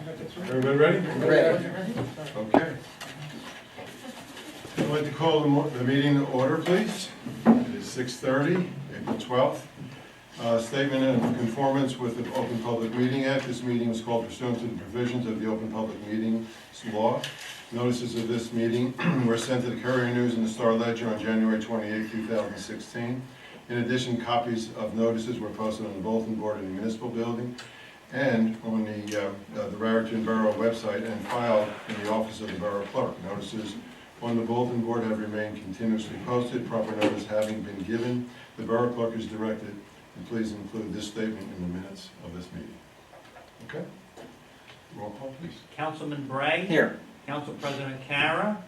Everybody ready? Ready. Okay. I'd like to call the meeting to order, please. It is 6:30, April 12th. Statement of conformance with the Open Public Meeting Act. This meeting was called pursuant to the provisions of the Open Public Meetings Law. Notices of this meeting were sent to the Courier News and the Star Ledger on January 28, 2016. In addition, copies of notices were posted on the bulletin board in the municipal building and on the Raritan Borough website and filed in the office of the Borough Clerk. Notices on the bulletin board have remained continuously posted. Proper notice having been given, the Borough Clerk is directed to please include this statement in the minutes of this meeting. Okay? Roll call, please. Councilman Bray? Here. Council President Kara?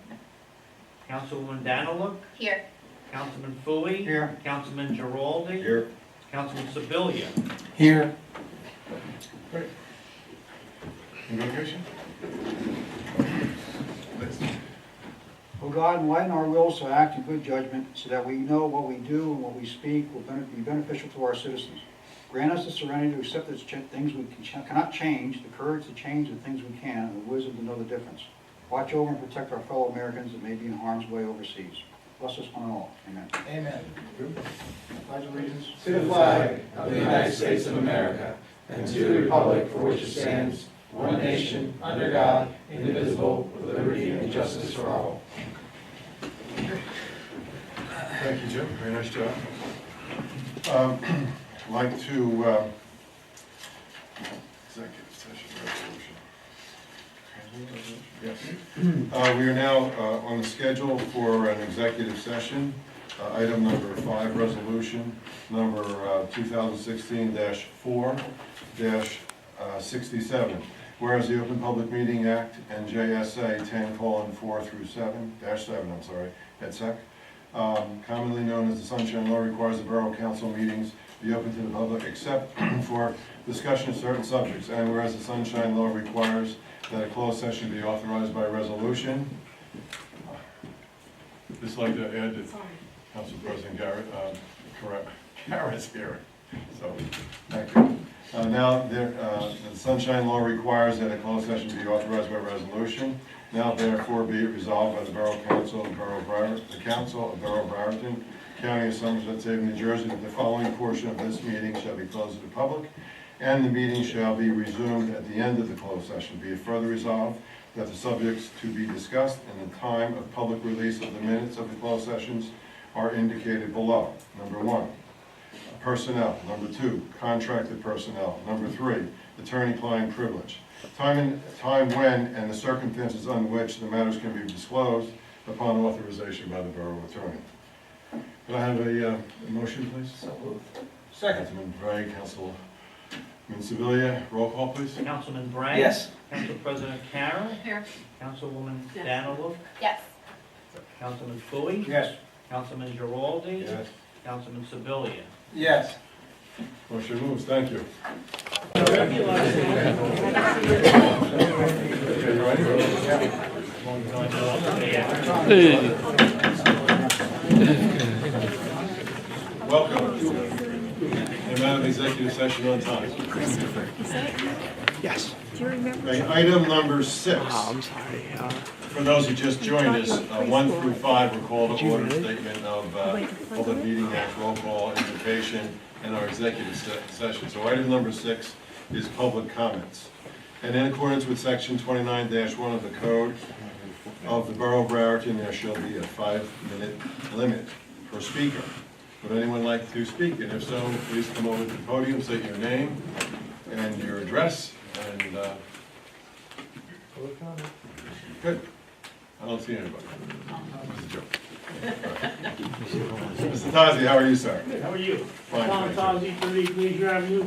Councilwoman Daniluk? Here. Councilman Fooey? Here. Councilman Giraldi? Here. Councilman Sebelia? Here. Great. Invocation? Please. O God, enlighten our wills to act in good judgment, so that we know what we do and what we speak will be beneficial to our citizens. Grant us the serenity to accept the things we cannot change, the courage to change the things we can, and the wisdom to know the difference. Watch over and protect our fellow Americans that may be in harm's way overseas. Bless us one and all. Amen. Amen. Pledge allegiance To the flag of the United States of America and to the republic for which it stands, one nation, under God, indivisible, with liberty and justice for all. Thank you, Jim. Very nice job. I'd like to, executive session resolution. Yes. We are now on the schedule for an executive session. Item number 5, resolution number 2016-4-67. Whereas the Open Public Meeting Act and JSA 10:4-7, et sec, commonly known as the Sunshine Law, requires the Borough Council meetings be open to the public except for discussion of certain subjects. And whereas the Sunshine Law requires that a closed session be authorized by resolution. Just like to add that Council President Garrett, Garrett's here, so thank you. Now, the Sunshine Law requires that a closed session be authorized by resolution. Now, therefore, be it resolved by the Borough Council of Borough Raritan, County of Somerset, State of New Jersey, that the following portion of this meeting shall be closed to the public, and the meeting shall be resumed at the end of the closed session. Be it further resolved that the subjects to be discussed in the time of public release of the minutes of the closed sessions are indicated below. Number 1, personnel. Number 2, contracted personnel. Number 3, attorney-client privilege. Time when and the circumstances on which the matters can be disclosed upon authorization by the Borough Attorney. Can I have a motion, please? So moved. Councilman Bray, Councilman Sebelia, roll call, please. Councilman Bray? Yes. Council President Kara? Here. Councilwoman Daniluk? Yes. Councilman Fooey? Yes. Councilman Giraldi? Yes. Councilman Sebelia? Yes. Motion moves, thank you. Welcome. I'm out of executive session on time. Yes. Do you remember? Okay, item number 6. I'm sorry. For those who just joined us, 1 through 5 were called to order, statement of Public Meeting Act, roll call, invitation, and our executive session. So item number 6 is public comments. And in accordance with section 29-1 of the Code of the Borough of Raritan, there shall be a 5-minute limit per speaker. Would anyone like to speak? And if so, please come over to the podium, state your name and your address, and good. I don't see anybody. It's a joke. Mr. Tazi, how are you, sir? How are you? Fine, Tom thank you. Tozzi, 30 Glacier Avenue.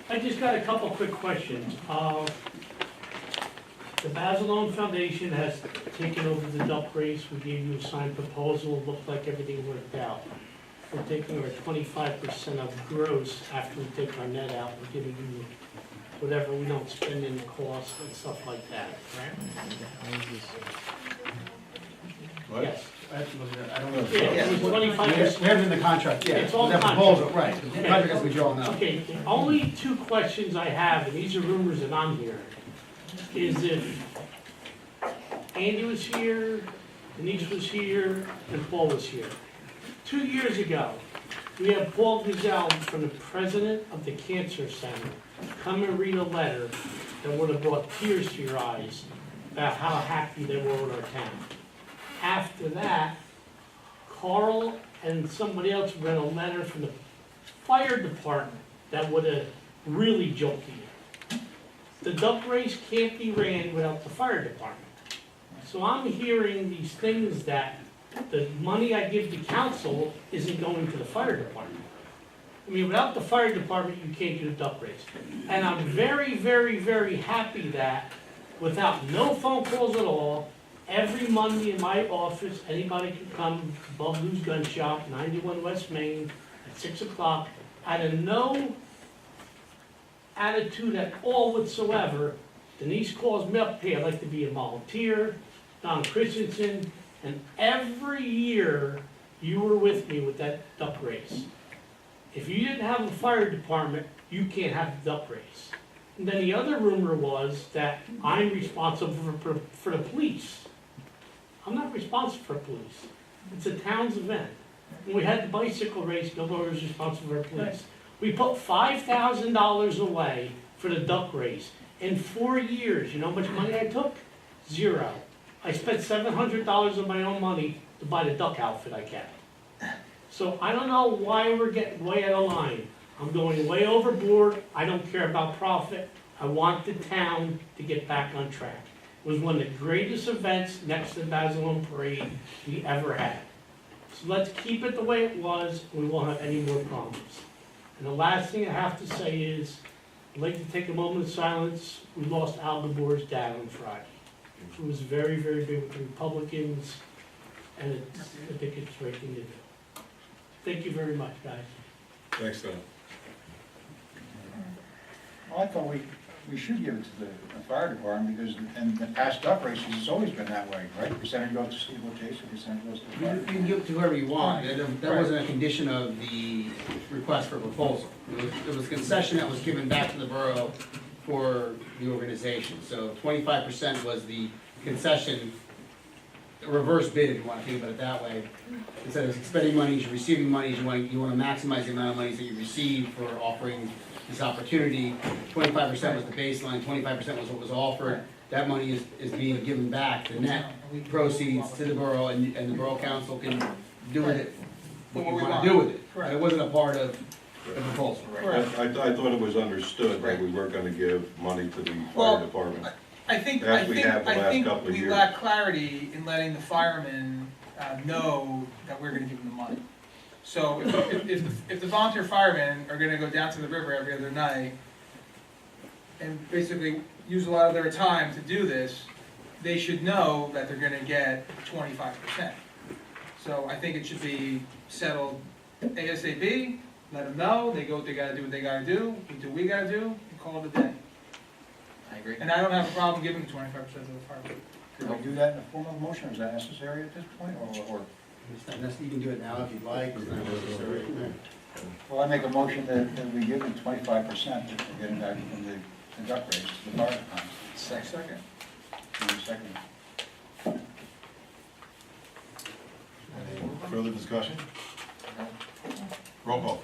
I just got a couple quick questions. The Basilone Foundation has taken over the duck race. We gave you a signed proposal. It looked like everything worked out. We're taking our 25% of gross after we take our net out. We're giving you whatever we don't spend in the cost and stuff like that, right? What? Yes. I have to look at that. I don't know. Yeah, it was 25%. We have it in the contract, yeah. It's all That contract. proposal, right. The contract has to be drawn out. Okay, the only 2 questions I have, and these are rumors that I'm hearing. is if Andy was here, Denise was here, and Paul was here. 2 years ago, we had Paul Gazelle from the president of the Cancer Center come and read a letter that would have brought tears to your eyes about how happy they were with our town. After that, Carl and somebody else read a letter from the fire department that would have really jolted you. The duck race can't be ran without the fire department. So I'm hearing these things that the money I give to council isn't going to the fire department. I mean, without the fire department, you can't do the duck race. And I'm very, very, very happy that without no phone calls at all, every Monday in my office, anybody can come to Bub Lou's Gun Shop, 91 West Main, at 6 o'clock, out of no attitude at all whatsoever. Denise calls me up, hey, I'd like to be a volunteer. Don Christensen, and every year you were with me with that duck race. If you didn't have a fire department, you can't have the duck race. And then the other rumor was that I'm responsible for the police. I'm not responsible for police. It's a town's event. When we had the bicycle race, nobody was responsible for police. We put $5,000 away for the duck race. In 4 years, you know how much money I took? 0. I spent $700 of my own money to buy the duck outfit I kept. So I don't know why we're getting way out of line. I'm going way overboard. I don't care about profit. I want the town to get back on track. It was one of the greatest events next to the Basilone Parade we ever had. So let's keep it the way it was. We won't have any more problems. And the last thing I have to say is, I'd like to take a moment of silence. We lost Al Gabor's dad on Friday. It was very, very big with the Republicans, and I think it's the right thing to do. Thank you very much, guys. Thanks, Don. Well, I thought we should give it to the fire department, because in the past duck races, it's always been that way, right? Percentage goes to Steve Chase, and percentage goes to the You fire. can give it to whoever you want. That wasn't a condition of the request for proposal. It was a concession that was given back to the borough for the organization. So 25% was the concession, reverse bid, if you want to think about it that way. Instead of expending monies, you're receiving monies, you want to maximize the amount of monies that you receive for offering this opportunity. 25% was the baseline, 25% was what was offered. That money is being given back, the net proceeds to the borough, and the borough council can do with it what you want to do with it. And it wasn't a part of the proposal. I thought it was understood that we weren't gonna give money to the Well, fire department. I think As we have the last couple of we years. lack clarity in letting the firemen know that we're gonna give them the money. So if the volunteer firemen are gonna go down to the river every other night and basically use a lot of their time to do this, they should know that they're gonna get 25%. So I think it should be settled ASAP, let them know, they go, they gotta do what they gotta do, we do what we gotta do, and call it a day. I agree. And I don't have a problem giving 25% to the firemen. Could we do that in the form of a motion, or is that necessary at this point, or? It's not necessary. You can do it now if you'd like. It's not necessary. Well, I make a motion that we give them 25% if we're getting back from the duck race to the fire department. Second. Second. Any further discussion? Roll call.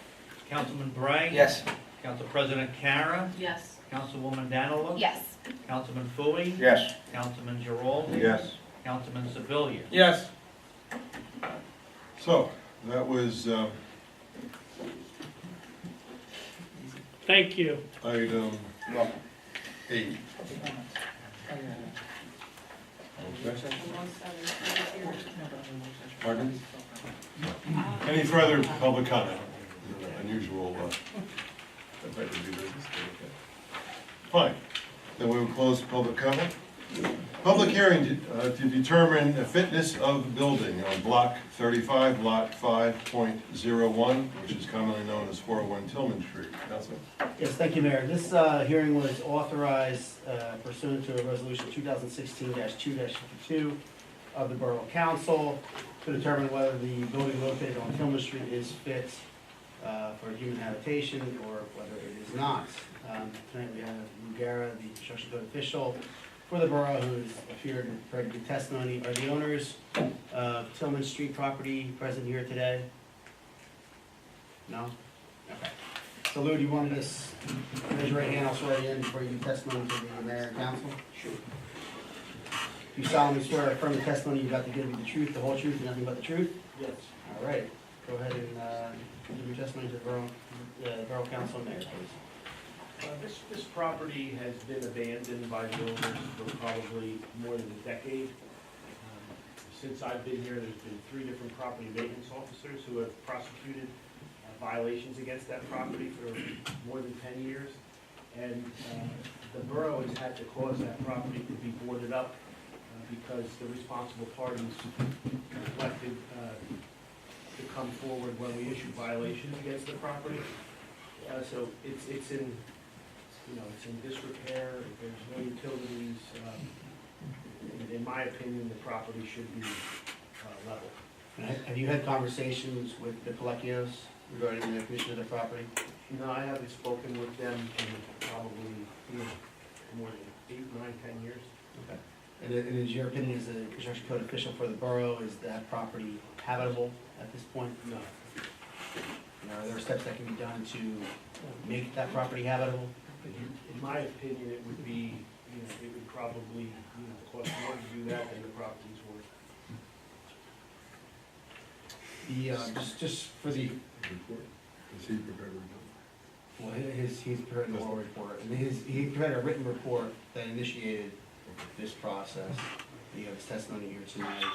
Councilman Bray? Yes. Council President Kara? Yes. Councilwoman Danilo? Yes. Councilman Fooey? Yes. Councilman Giraldi? Yes, Councilman Sebelia? Yes. So, that was Thank you. item Well, 8. Okay. Pardon? Any further public comment? Unusual, effective business. Fine, then we will close public comment. Public hearing to determine the fitness of the building on block 35, lot 5.01, which is commonly known as 401 Tillman Street. Councilman? Yes, thank you, Mayor. This hearing was authorized pursuant to a resolution 2016-2-52 of the Borough Council to determine whether the building located on Tillman Street is fit for human habitation or whether it is not. Tonight we have Lou Guerra, the construction code official for the borough, who's appeared and provided good testimony. Are the owners of Tillman Street property present here today? No? Okay. So Lou, do you want to just raise your right hand, I'll swear you in before you give testimony to the mayor and council? Sure. You solemnly swear or affirm the testimony you're about to give me the truth, the whole truth, and nothing but the truth? Yes. All right, go ahead and give your testimony to the borough council and mayor, please. This property has been abandoned by the owners for probably more than a decade. Since I've been here, there's been 3 different property maintenance officers who have prosecuted violations against that property for more than 10 years. And the borough has had to cause that property to be boarded up because the responsible parties neglected to come forward when we issued violations against the property. So it's in, it's in disrepair, there's no utilities. In my opinion, the property should be leveled. Have you had conversations with the Colecchios regarding the condition of the property? No, I haven't spoken with them in probably more than 8, 9, 10 years. Okay. And is your opinion as a construction code official for the borough, is that property habitable at this point? No. Are there steps that can be done to make that property habitable? In my opinion, it would be, it would probably, cost more to do that than the property's worth. Just for the, Is he prepared to well, he's prepared the oral report, and he prepared a written report that initiated this process. You have his testimony here tonight.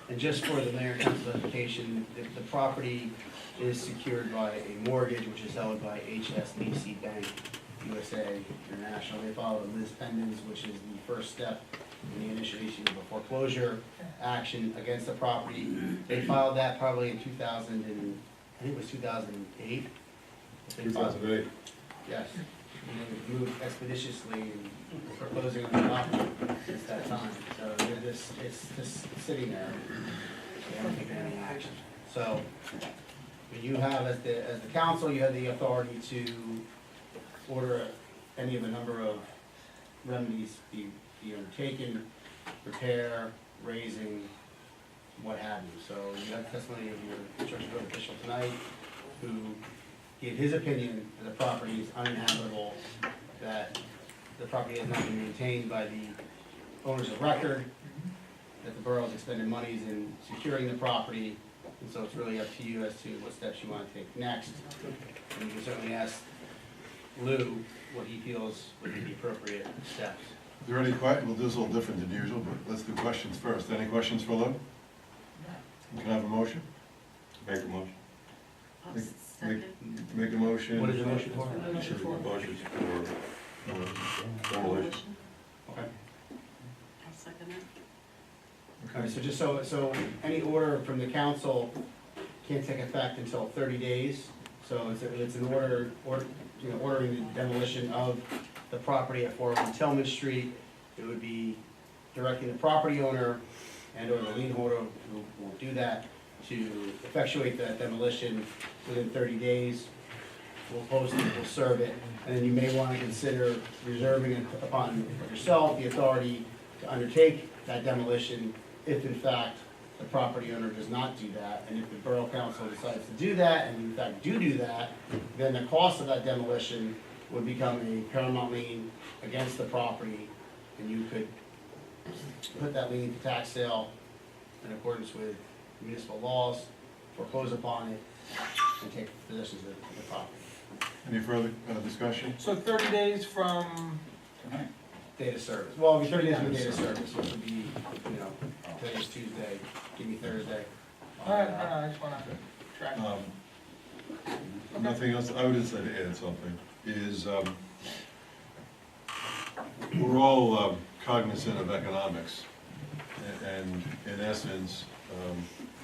And just for the mayor and council application, the property is secured by a mortgage which is held by HSBC Bank USA International. They filed a lis pendens, which is the first step in the initiation of a foreclosure action against the property. They filed that probably in 2000 and, I think it was 2008. 2008. Yes. And they moved expeditiously in foreclosing on the property since that time. So it's just sitting there. They haven't taken any action. So you have, as the council, you have the authority to order any of a number of remedies be undertaken, repair, raising, what have you. So you have testimony of your construction code official tonight who gave his opinion that the property is uninhabitable, that the property has not been maintained by the owners of record, that the borough has expended monies in securing the property, and so it's really up to you as to what steps you want to take next. And you can certainly ask Lou what he feels would be the appropriate steps. Is there any questions? Well, this is a little different than usual, but let's do questions first. Any questions for Lou? Can I have a motion? Make a motion. Make a motion. What is the motion for? Motion for demolition. Okay. I'll second it. All right, so just so any order from the council can't take effect until 30 days. So it's an order, ordering the demolition of the property at 401 Tillman Street. It would be directing the property owner and or the lien holder who will do that to effectuate that demolition within 30 days. We'll post it, we'll serve it, and then you may want to consider reserving it upon yourself the authority to undertake that demolition if in fact the property owner does not do that. And if the borough council decides to do that, and in fact do that, then the cost of that demolition would become a paramount lien against the property, and you could put that lien to tax sale in accordance with municipal laws, foreclose upon it, and take possession of the property. Any further discussion? So 30 days from, Date of service. Well, it'll be 30 days from the date of service, which would be, today's Tuesday, give me Thursday. all right, I just wanna track. Nothing else, I would just like to add something, is, we're all cognizant of economics, and in essence,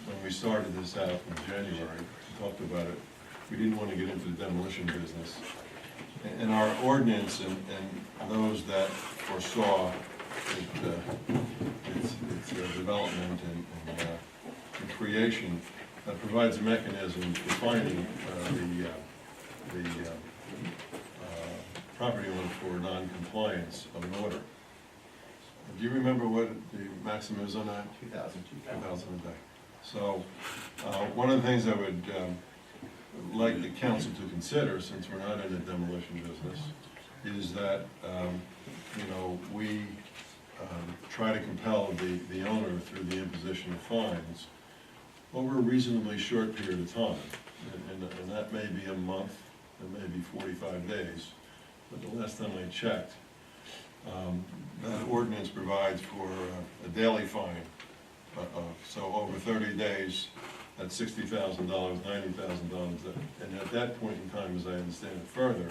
when we started this out in January, talked about it, we didn't want to get into the demolition business. And our ordinance and those that foresaw its development and creation provides a mechanism defining property owner for non-compliance of an order. Do you remember what the maximum is on that? 2,000. 2,000 a day. So, one of the things I would like the council to consider, since we're not in the demolition business, is that, you know, we try to compel the owner through the imposition of fines over a reasonably short period of time. And that may be a month, it may be 45 days. But the last time I checked, that ordinance provides for a daily fine. So over 30 days, that's $60,000, $90,000. And at that point in time, as I understand it further,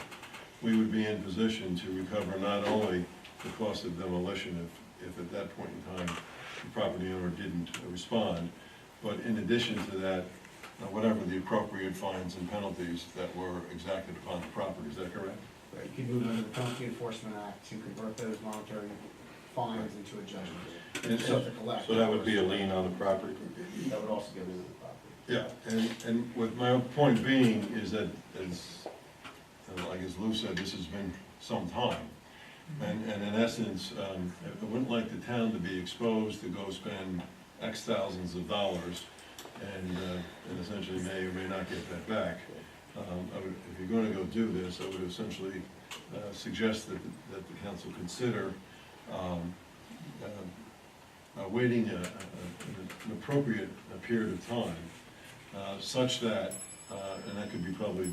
we would be in position to recover not only the cost of demolition if at that point in time the property owner didn't respond, but in addition to that, whatever the appropriate fines and penalties that were exacted upon the property. Is that correct? You could move under the Penalty Enforcement Act to convert those monetary fines into a judgment. And- So to collect. So that would be a lien on the property? That would also be a lien on the property. Yeah, and with my point being is that, as I guess Lou said, this has been some time. And in essence, I wouldn't like the town to be exposed to go spend X thousands of dollars and essentially may or may not get that back. If you're going to go do this, I would essentially suggest that the council consider waiting an appropriate period of time such that, and that could be probably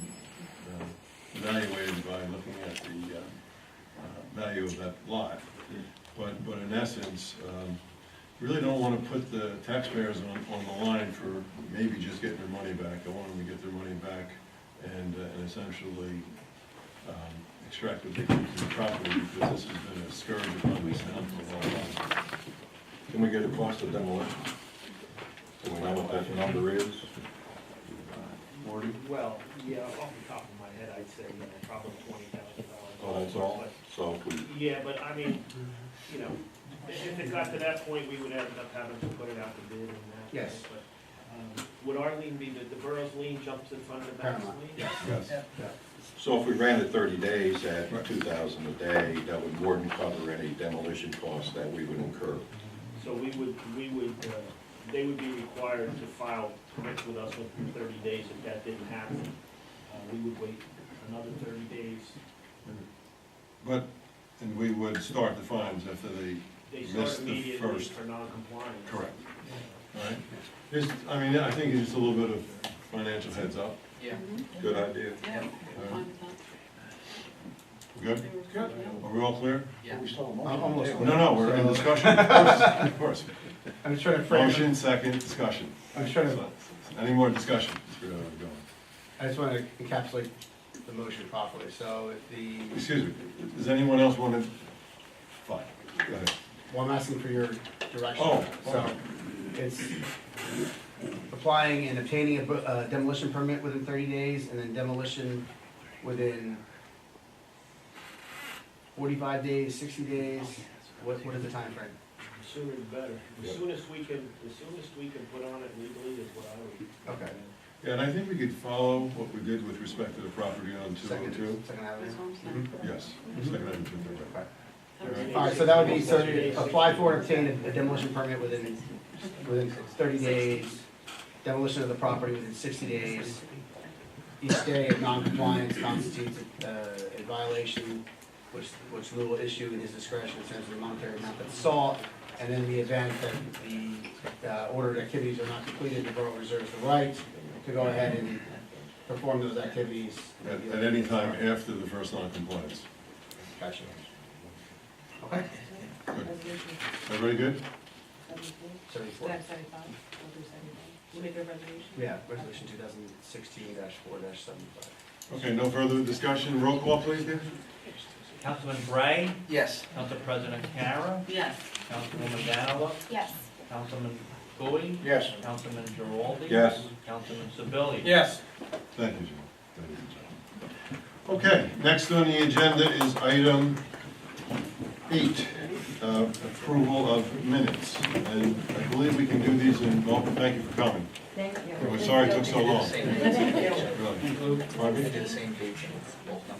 evaluated by looking at the value of that lot. But in essence, really don't want to put the taxpayers on the line for maybe just getting their money back. I want them to get their money back and essentially extract what they can from the property, because this has been a scourge upon this town for a long time. Can we get a cost of demolition? Do we know what that number is? Morty? Well, yeah, off the top of my head, I'd say, probably $20,000. Oh, that's all? So if we, Yeah, but I mean, you know, if it got to that point, we would end up having to put it out to bid and that. Yes. But, would our lien be, the borough's lien jumps in front of the bank's Paramount. lien? Yes. so if we ran it 30 days at 2,000 a day, that would more than cover any demolition costs that we would incur. So we would, they would be required to file permits with us within 30 days. If that didn't happen, we would wait another 30 days. But, and we would start the fines after They missed start the immediately first. for non-compliance. Correct. All right? I mean, I think it's just a little bit of financial heads up. Yeah. Good idea. Yeah, All fine right. with that. Good? Good. Are we all clear? Yeah. Almost. No, we're in discussion, of course. I'm just trying to frame it. Motion, second, discussion. I'm just trying to, So, any more discussion? Let's get it going. I just want to encapsulate the motion properly. So if the, Excuse me, does anyone else want to? Fine, go ahead. well, I'm asking for your direction. Oh, So okay. it's applying and obtaining a demolition permit within 30 days, and then demolition within 45 days, 60 days? What is the time frame? The sooner the better. The soonest we can put on it legally is what I would. Okay. Yeah, and I think we could follow what we did with respect to the property on Second 202. Avenue? That's what I'm saying. Yes, second item 202. Okay. All right, so that would be, so apply for and obtain a demolition permit within 30 days, demolition of the property within 60 days. Each day of non-compliance constitutes a violation, which Lou will issue in his discretion in terms of the monetary amount that's sought. And in the event that the ordered activities are not completed, the borough reserves the right to go ahead and perform those activities. At any time after the first non-compliance. Gotcha. Okay. Good. Everybody good? 74. That's 75, we'll do 75. You make a resolution? Yeah, resolution 2016-4-75. Okay, no further discussion. Roll call, please, Dave. Councilman Bray, Yes. Council President Kara, Yes. Councilwoman Danilo, Yes. Councilman Bowie, Yes. Councilman Giraldi. Yes. Councilman Sebelia. Yes. Thank you, Jim. Okay, next on the agenda is item 8, approval of minutes. And I believe we can do these in, well, thank you for coming. Thank you. We're sorry it took so long. Really. Pardon me? Did the same page, both of them.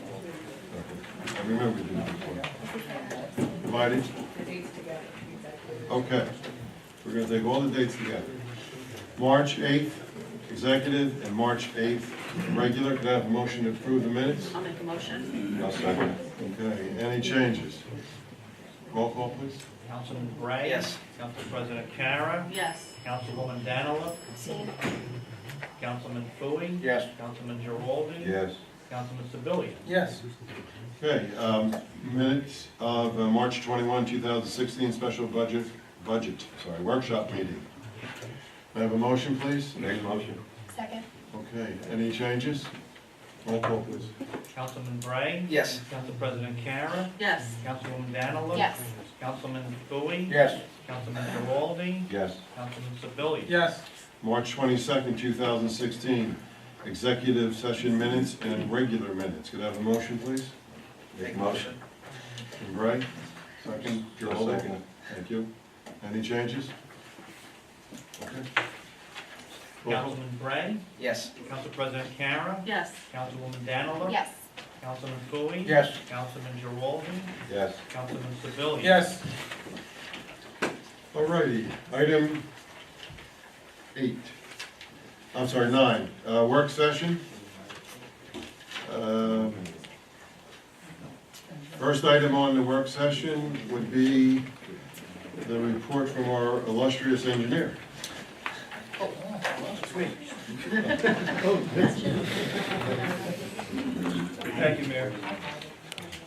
All I remember we did it before. Divided? The dates together. Okay. We're gonna take all the dates together. March 8th, executive, and March 8th, regular. Could I have a motion to approve the minutes? I'll make a motion. I'll second. Okay, any changes? Roll call, please. Councilman Bray? Yes. Council President Kara? Yes. Councilwoman Danila? Abstain. Councilman Fooey? Yes. Councilman Giraldi? Yes. Councilman Sebelia? Yes. Okay, minutes of March 21, 2016, special workshop meeting. May I have a motion, please? Make a motion. Second. Okay, any changes? Roll call, please. Councilman Bray? Yes. Council President Kara? Yes. Councilwoman Danila? Yes. Councilman Fooey? Yes. Councilman Giraldi? Yes. Councilman Sebelia? Yes. March 22nd, 2016, executive session minutes and regular minutes. Could I have a motion, please? Make a motion. From Bray, second. I'll Giraldi. second it. Thank you. Any changes? Okay. Roll call. Councilman Bray? Yes. Council President Kara? Yes. Councilwoman Danila? Yes. Councilman Fooey? Yes. Councilman Giraldi? Yes. Councilman Sebelia? Yes. All righty, item 9, work session. First item on the work session would be the report from our illustrious engineer. Thank you, Mayor.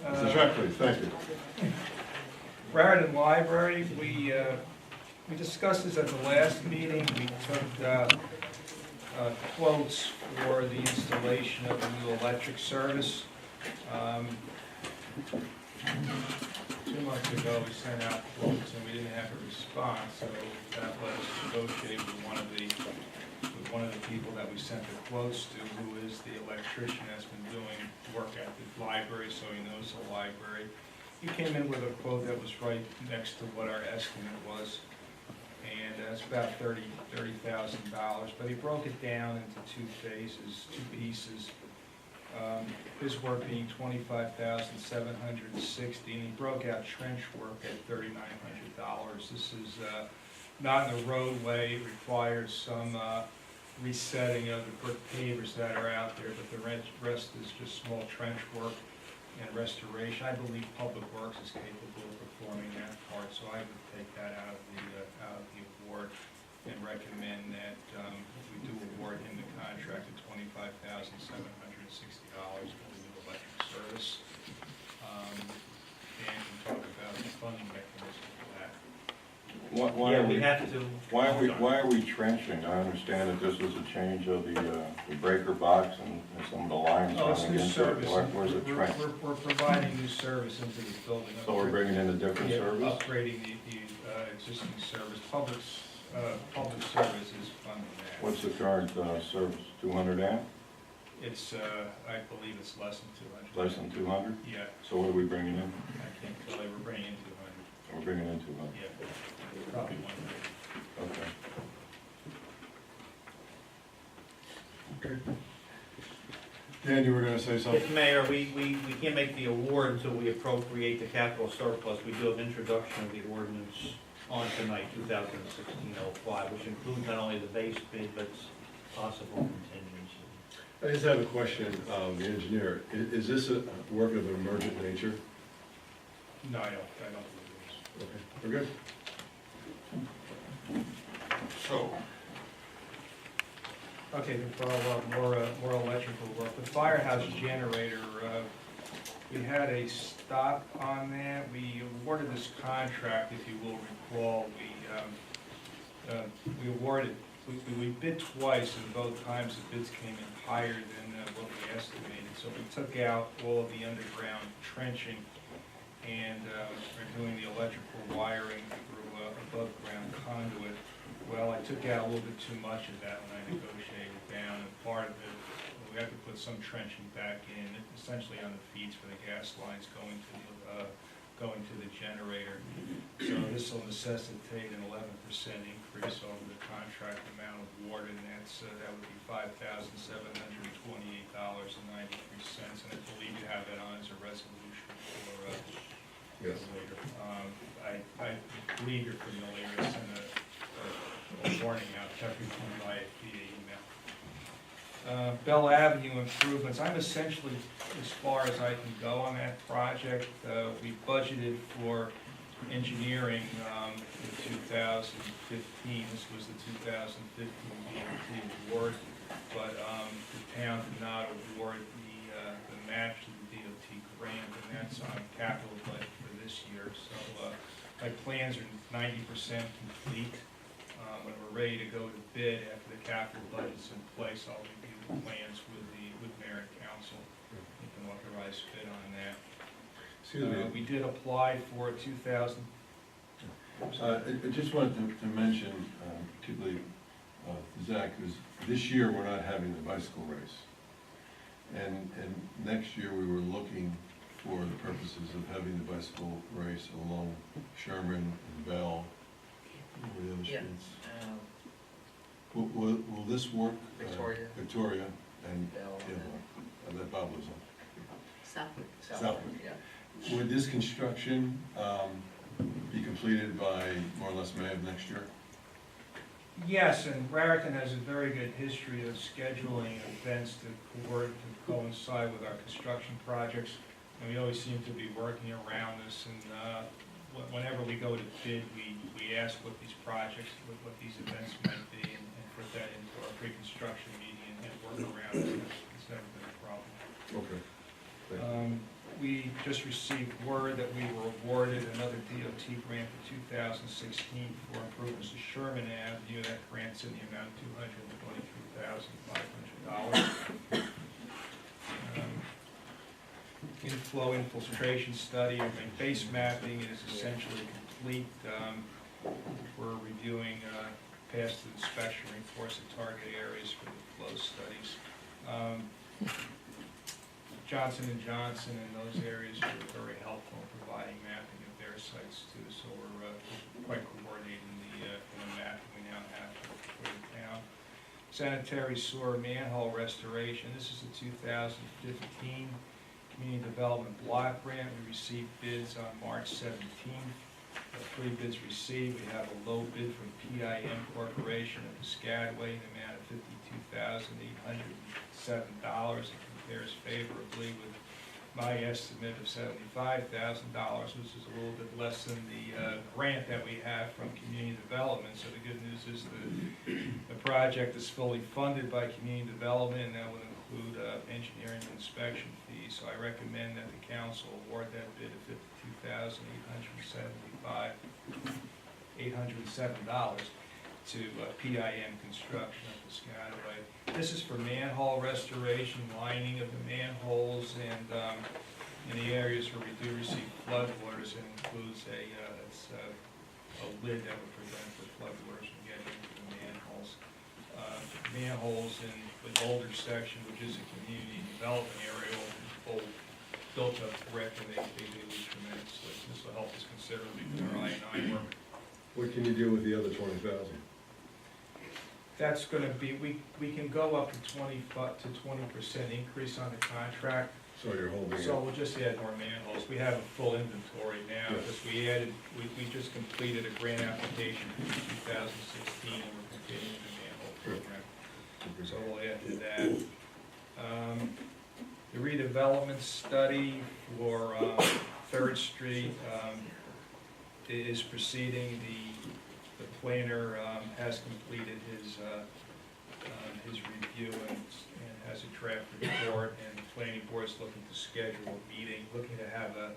Mr. Check, please, thank you. Raritan Library, we discussed this at the last meeting. We took quotes for the installation of the new electric service. 2 months ago, we sent out quotes and we didn't have a response, so that let us negotiate with one of the people that we sent the quotes to, who is the electrician that's been doing work at the library, so he knows the library. He came in with a quote that was right next to what our estimate was, and that's about $30,000, but he broke it down into 2 phases, 2 pieces. His work being $25,760, and he broke out trench work at $3,900. This is not in the roadway. It requires some resetting of the brick pavers that are out there, but the rest is just small trench work and restoration. I believe Public Works is capable of performing that part, so I would take that out of the award and recommend that we do award him the contract at $25,760 for the new electric service. Dan can talk about the funding mechanism for that. Why Yeah, are we we, have to. why are we trenching? I understand that this was a change of the breaker box and some of the lines Oh, it's running new into it. service. Where's the trench? We're providing new service into the building. So we're bringing in a different Yeah, service? upgrading the existing service. Public service is funding that. What's the current service, 200 amp? It's, I believe it's less than 200. Less than 200? Yeah, So what are we bringing in? I can't tell you, we're bringing in 200. We're bringing in 200. Yeah, probably 100. Okay. Dan, you were gonna say something? Yes, Mayor, we can't make the award until we appropriate the capital surplus. We do have introduction of the ordinance on tonight, 2016-05, which includes not only the base bid, but possible contingency. I just have a question, the engineer. Is this a work of emergent nature? No, I don't believe Okay, we're good. So, Okay, to follow up, more electrical work. The firehouse generator, we had a stop on that. We awarded this contract, if you will recall. We awarded, we bid twice, and both times the bids came in higher than what we estimated. So we took out all of the underground trenching, and we're doing the electrical wiring through above ground conduit. Well, I took out a little bit too much of that when I negotiated down, and part of it, we have to put some trenching back in, essentially on the feeds for the gas lines going to the generator. So this this will necessitate an 11% increase over the contract amount awarded, and that would be $5,728.93, and I believe you have that on as a resolution for Yes. later. I believe you're familiar, it's in a warning out to everyone via email. Bell Avenue improvements, I'm essentially as far as I can go on that project. We budgeted for engineering in 2015, this was the 2015 DOT award, but the town did not award the match to the DOT grant, and that's on capital budget for this year. So my plans are 90% complete. When we're ready to go to bid after the capital budget's in place, I'll review the plans with mayor and council. You can authorize bid on that. Excuse me. We did apply for 2000. I just wanted to mention, particularly Zach, because this year we're not having the bicycle race. And next year we were looking for the purposes of having the bicycle race along Sherman and Bell. What were the other Yeah. streets? Will this work? Victoria. Victoria and, Bell, yeah, that Bob was on. Southwick. Southwick. Yeah. Would this construction be completed by more or less May of next year? Yes, and Raritan has a very good history of scheduling events to coincide with our construction projects, and we always seem to be working around this, and whenever we go to bid, we ask what these projects, what these events might be, and put that into our pre-construction meeting and work around it. It's never been a problem. Okay. Thank you. We just received word that we were awarded another DOT grant for 2016 for improvements to Sherman Avenue. That grant's in the amount of $223,500. Inflow infiltration study, I mean, base mapping is essentially complete. We're reviewing past inspection reports of target areas for the flow studies. Johnson & Johnson in those areas were very helpful in providing mapping of their sites too, so we're quite coordinating the mapping we now have for the town. Sanitary sewer manhole restoration, this is a 2015 Community Development Block Grant. We received bids on March 17th. 3 bids received. We have a low bid from PIM Corporation of Piscataway in the amount of $52,807. It compares favorably with my estimate of $75,000, which is a little bit less than the grant that we have from Community Development. So the good news is the project is fully funded by Community Development, and that would include engineering and inspection fees. So I recommend that the council award that bid of $52,807 to PIM Construction of Piscataway. This is for manhole restoration, lining of the manholes, and in the areas where we do receive floodwaters, it includes a lid that would prevent the floodwaters from getting into the manholes. Manholes in the older section, which is a community development area, old built up brick, and they leach tremendously. This will help us considerably with our I&I work. What can you do with the other 20,000? That's gonna be, we can go up to 20% increase on the contract. So you're holding So it. we'll just add more manholes. We have a full inventory now, Yes. because we just completed a grant application for 2016, and we're continuing the manhole program. So we'll add to that. The redevelopment study for 3rd Street is proceeding. The planner has completed his review and has a draft report, and the planning board is looking to schedule a meeting, looking to have an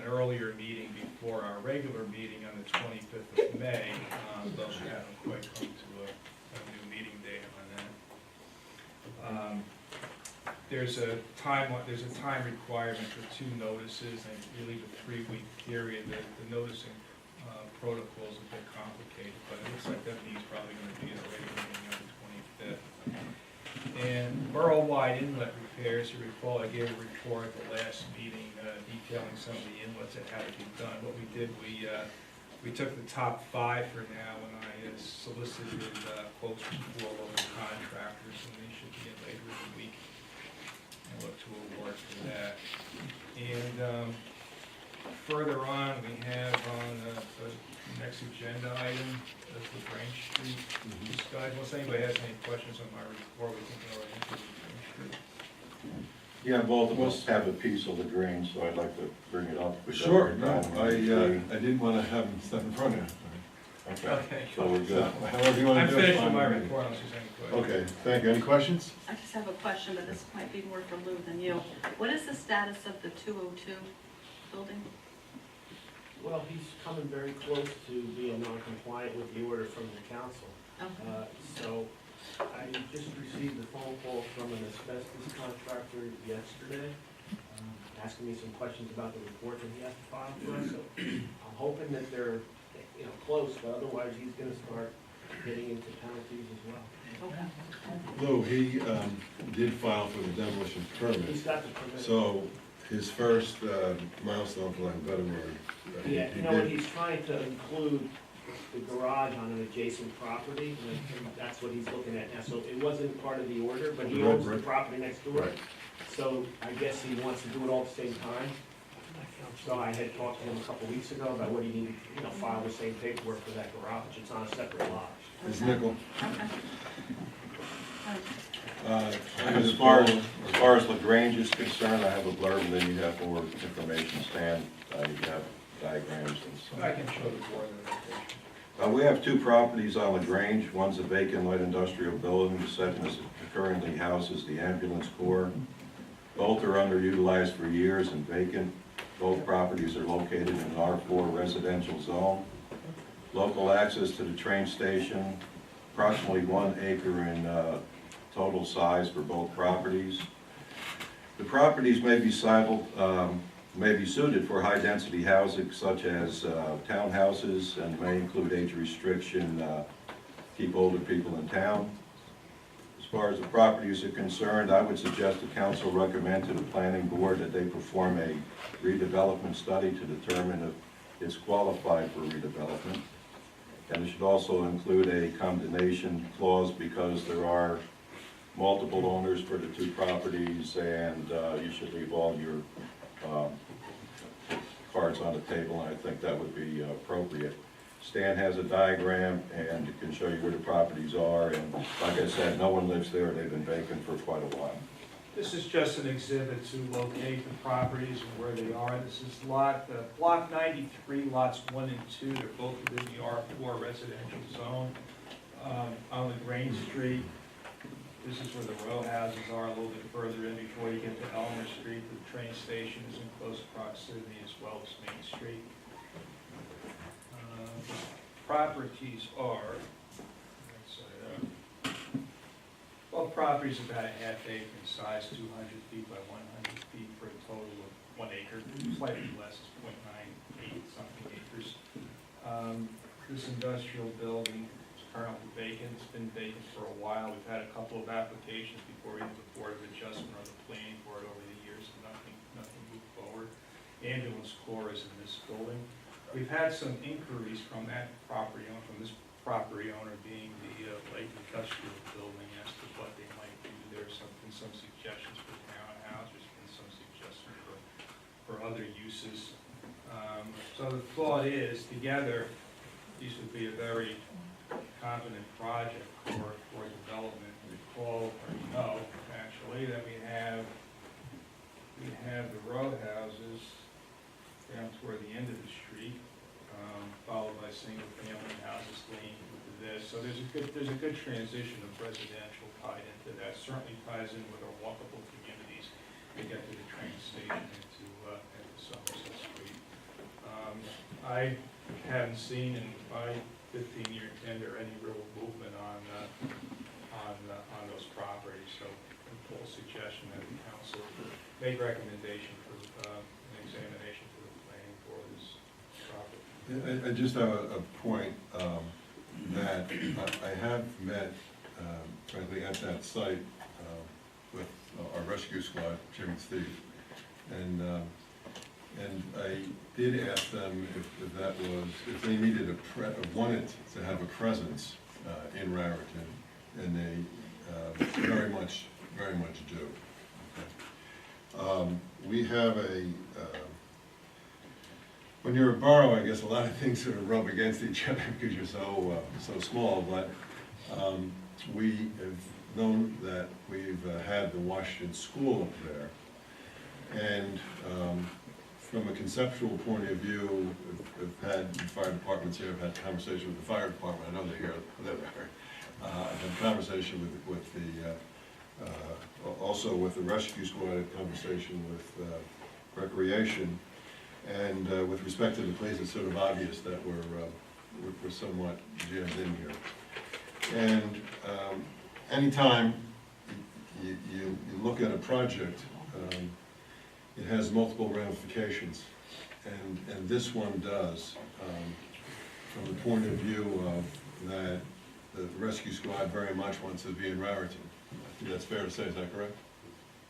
earlier meeting before our regular meeting on the 25th of May, but we haven't quite come to a new meeting date on that. There's a time requirement for 2 notices, and really the 3-week period. The noticing protocol is a bit complicated, but it looks like that meeting's probably going to be at a regular meeting on the 25th. And borough-wide inlet repairs, you recall I gave a report at the last meeting detailing some of the inlets that had to be done. What we did, we we took the top 5 for now, and I solicited quotes from 4 local contractors, and they should be in later in the week. And look to award for that. And further on, we have on the next agenda item, that's the Branch Street discussion. Unless anybody has any questions on my report, we can go into the Branch Street. Yeah, both of us have a piece of Lagrange, so I'd like to bring it up. Sure, no, I didn't want to have him step in front of you. Okay, so we're good. However you want I'm to do it. finished with fine my with me. report, unless there's any questions. Okay, thank you. Any questions? I just have a question, but this might be more for Lou than you. What is the status of the 202 building? Well, he's coming very close to being non-compliant with the order from the council. Okay. So I just received a phone call from an asbestos contractor yesterday, asking me some questions about the report that he has to file for us. So I'm hoping that they're, close, but otherwise he's gonna start getting into penalties as well. Okay. Lou, he did file for the demolition permit, He's got the permit. so his first milestone, for lack of a better word. Yeah, he you know, did- he's trying to include the garage on an adjacent property, and that's what he's looking at now. So it wasn't part of the order, but he Right, owns the right. property next door. Right. So I guess he wants to do it all at the same time. So I had talked to him a couple weeks ago about what he needed, file the same paperwork for that garage. It's on a separate lot. His nickel. Okay. As far as Lagrange is concerned, I have a blurb, and then you have more information, Stan. You have diagrams and so I on. can show the board the location. We have 2 properties on Lagrange. One's a vacant light industrial building. The second is currently houses the ambulance corps. Both are underutilized for years and vacant. Both properties are located in an R4 residential zone. Local access to the train station, approximately 1 acre in total size for both properties. The properties may be suited for high-density housing such as townhouses, and may include age restriction, keep older people in town. As far as the properties are concerned, I would suggest the council recommend to the planning board that they perform a redevelopment study to determine if it's qualified for redevelopment. And it should also include a condemnation clause, because there are multiple owners for the 2 properties, and you should leave all your cards on the table, and I think that would be appropriate. Stan has a diagram, and it can show you where the properties are, and like I said, no one lives there. They've been vacant for quite a while. This is just an exhibit to locate the properties and where they are. This is block 93, lots 1 and 2. They're both within the R4 residential zone. On Lagrange Street, this is where the row houses are, a little bit further in before you get to Elmer Street. The train station is in close proximity, as well as Main Street. Properties are, both properties about a half acre in size, 200 feet by 100 feet, for a total of 1 acre, slightly less, is 0.98 something acres. This industrial building is currently vacant. It's been vacant for a while. We've had a couple of applications before either the Board of Adjustment or the Planning Board over the years, and nothing moved forward. Ambulance corps is in this building. We've had some inquiries from that property owner, from this property owner being the light industrial building, as to what they might do. There's been some suggestions for townhouses, there's been some suggestions for other uses. So the thought is, together, these would be a very competent project for development. Recall, or you know, actually, that we have the row houses down toward the end of the street, followed by single-family houses leading to this. So there's a good transition of residential tied into that. Certainly ties in with our walkable communities to get to the train station and to Somerset Street. I haven't seen in my 15-year tender any real movement on those properties. So full suggestion that the council make recommendation for an examination for the planning for this property. I just have a point that I have met, frankly, at that site with our rescue squad, Jim and Steve, and And I did ask them if that was, if they needed wanted to have a presence in Raritan, and they very much do. Okay. We have when you're a borough, I guess a lot of things sort of rub against each other because you're so small, but we have known that we've had the Washington School up there. And from a conceptual point of view, I've had fire departments here, I've had conversation with the fire department, I know they're here, I've had conversation with the, also with the rescue squad, I had conversation with recreation, and with respect to the police, it's sort of obvious that we're somewhat jammed in here. And anytime you look at a project, it has multiple ramifications, and this one does, from the point of view of that the rescue squad very much wants to be in Raritan. I think that's fair to say, is that correct?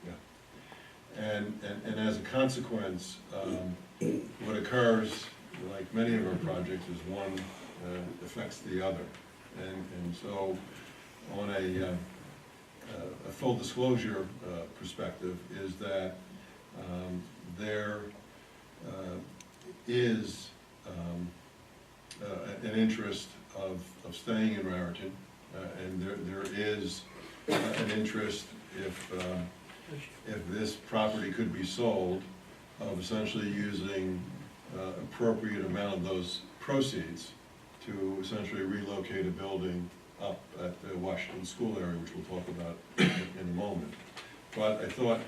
Yeah. And as a consequence, what occurs, like many of our projects, is one affects the other. And so on a full disclosure perspective is that there is an interest of staying in Raritan, and there is an interest if this property could be sold, of essentially using appropriate amount of those proceeds to essentially relocate a building up at the Washington School area, which we'll talk about in a moment. But I thought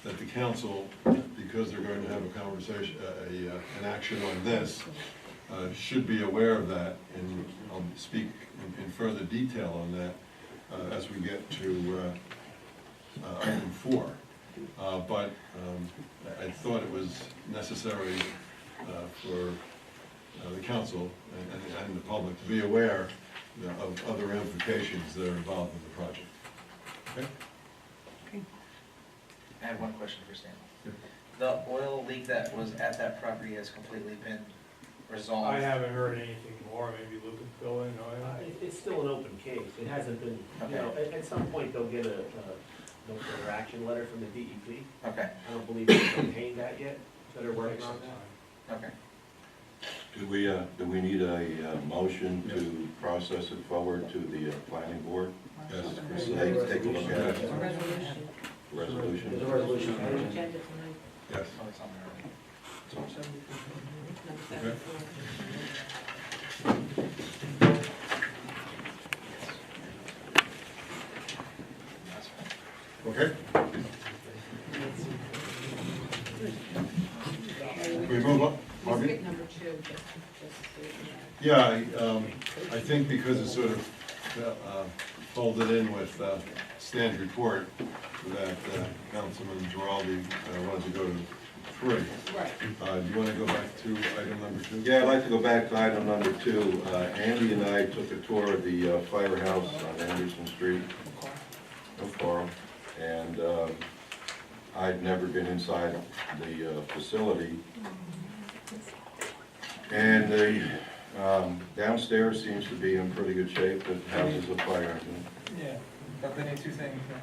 that the council, because they're going to have a conversation, an action on this, should be aware of that, and I'll speak in further detail on that as we get to item 4. But I thought it was necessary for the council and the public to be aware of other ramifications that are involved in the project. Okay? I have one question for Stan. Yeah. The oil leak that was at that property has completely been resolved? I haven't heard anything more, maybe Luke can fill in, It's still an open case, it hasn't been, you know, at some point they'll get a no further action letter from the DEP. Okay, I don't believe they've obtained that yet, so they're working on that. okay. Do we need a motion to process it forward to the planning board? Yes. So they can take a look at it? Resolution. Resolution? There's a resolution. Agenda tonight. Yes. Oh, it's on there already. Okay. That's fine. Okay? Can we move on? Margaret? Skip number 2, just. Yeah, I think because it's sort of folded in with Stan's report, that Councilman Giraldi wanted to go to 3. Right. Do you want to go back to item number 2? Yeah, I'd like to go back to item number 2. Andy and I took a tour of the firehouse on Anderson Street, of Coral, and I'd never been inside the facility. And the downstairs seems to be in pretty good shape. It houses a fire engine. Yeah, but they need 2 things, yeah.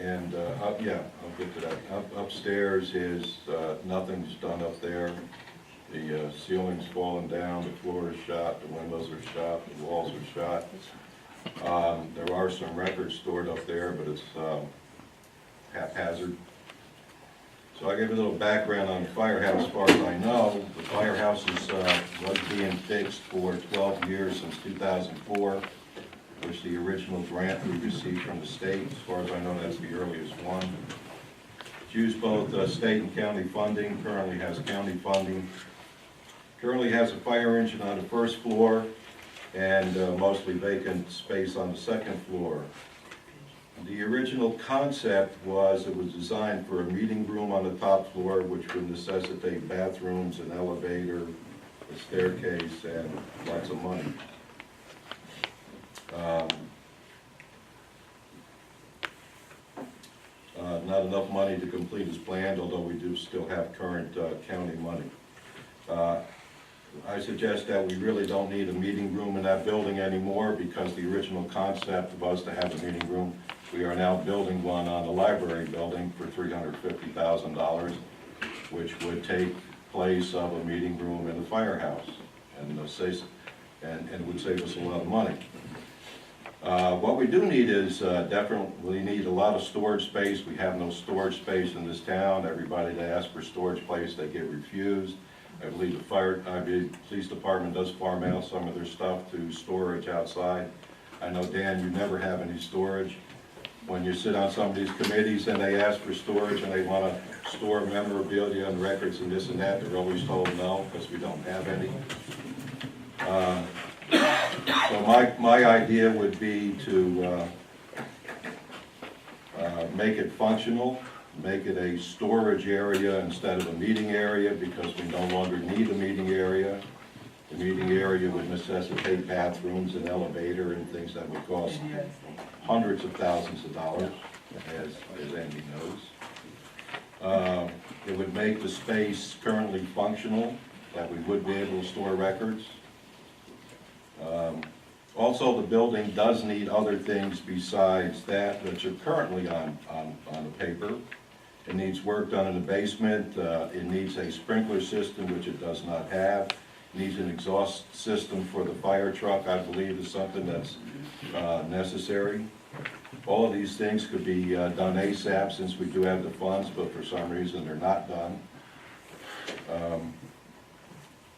And up, yeah, I'll get to that. Upstairs is, nothing's done up there. The ceiling's fallen down, the floor is shot, the windows are shot, the walls are shot. There are some records stored up there, but it's haphazard. So I gave a little background on the firehouse. As far as I know, the firehouse was being fixed for 12 years since 2004, which the original grant we received from the state. As far as I know, that's the earliest one. It's used both state and county funding, currently has county funding. Currently has a fire engine on the first floor and mostly vacant space on the second floor. The original concept was it was designed for a meeting room on the top floor, which would necessitate bathrooms, an elevator, a staircase, and lots of money. Not enough enough money to complete as planned, although we do still have current county money. I suggest that we really don't need a meeting room in that building anymore because the original concept was to have a meeting room. We are now building one on the library building for $350,000, which would take place of a meeting room in the firehouse and would save us a lot of money. What we do need is definitely need a lot of storage space. We have no storage space in this town. Everybody that asks for storage place, they get refused. I believe the police department does farm out some of their stuff to storage outside. I know, Dan, you never have any storage. When you sit on some of these committees and they ask for storage and they want to store memorabilia and records and this and that, they're always told no, because we don't have any. So my idea would be to make it functional, make it a storage area instead of a meeting area, because we no longer need a meeting area. The meeting area would necessitate bathrooms and elevator and things that would cost hundreds of thousands of dollars, as Andy knows. It would make the space currently functional, that we would be able to store records. Also, the building does need other things besides that which are currently on the paper. It needs work done in the basement. It needs a sprinkler system, which it does not have. It needs an exhaust system for the fire truck, I believe, is something that's necessary. All of these things could be done ASAP, since we do have the funds, but for some reason they're not done.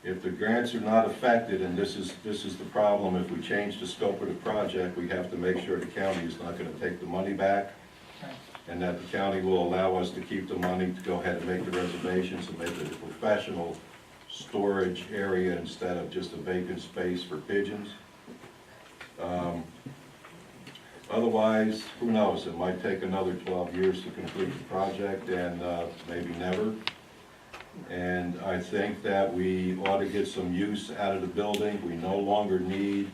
If the grants are not affected, and this is the problem, if we change the scope of the project, we have to make sure the county is not going to take the money back, and that the county will allow us to keep the money to go ahead and make the reservations and make it a professional storage area instead of just a vacant space for pigeons. Otherwise, who knows, it might take another 12 years to complete the project, and maybe never. And I think that we ought to get some use out of the building. We no longer need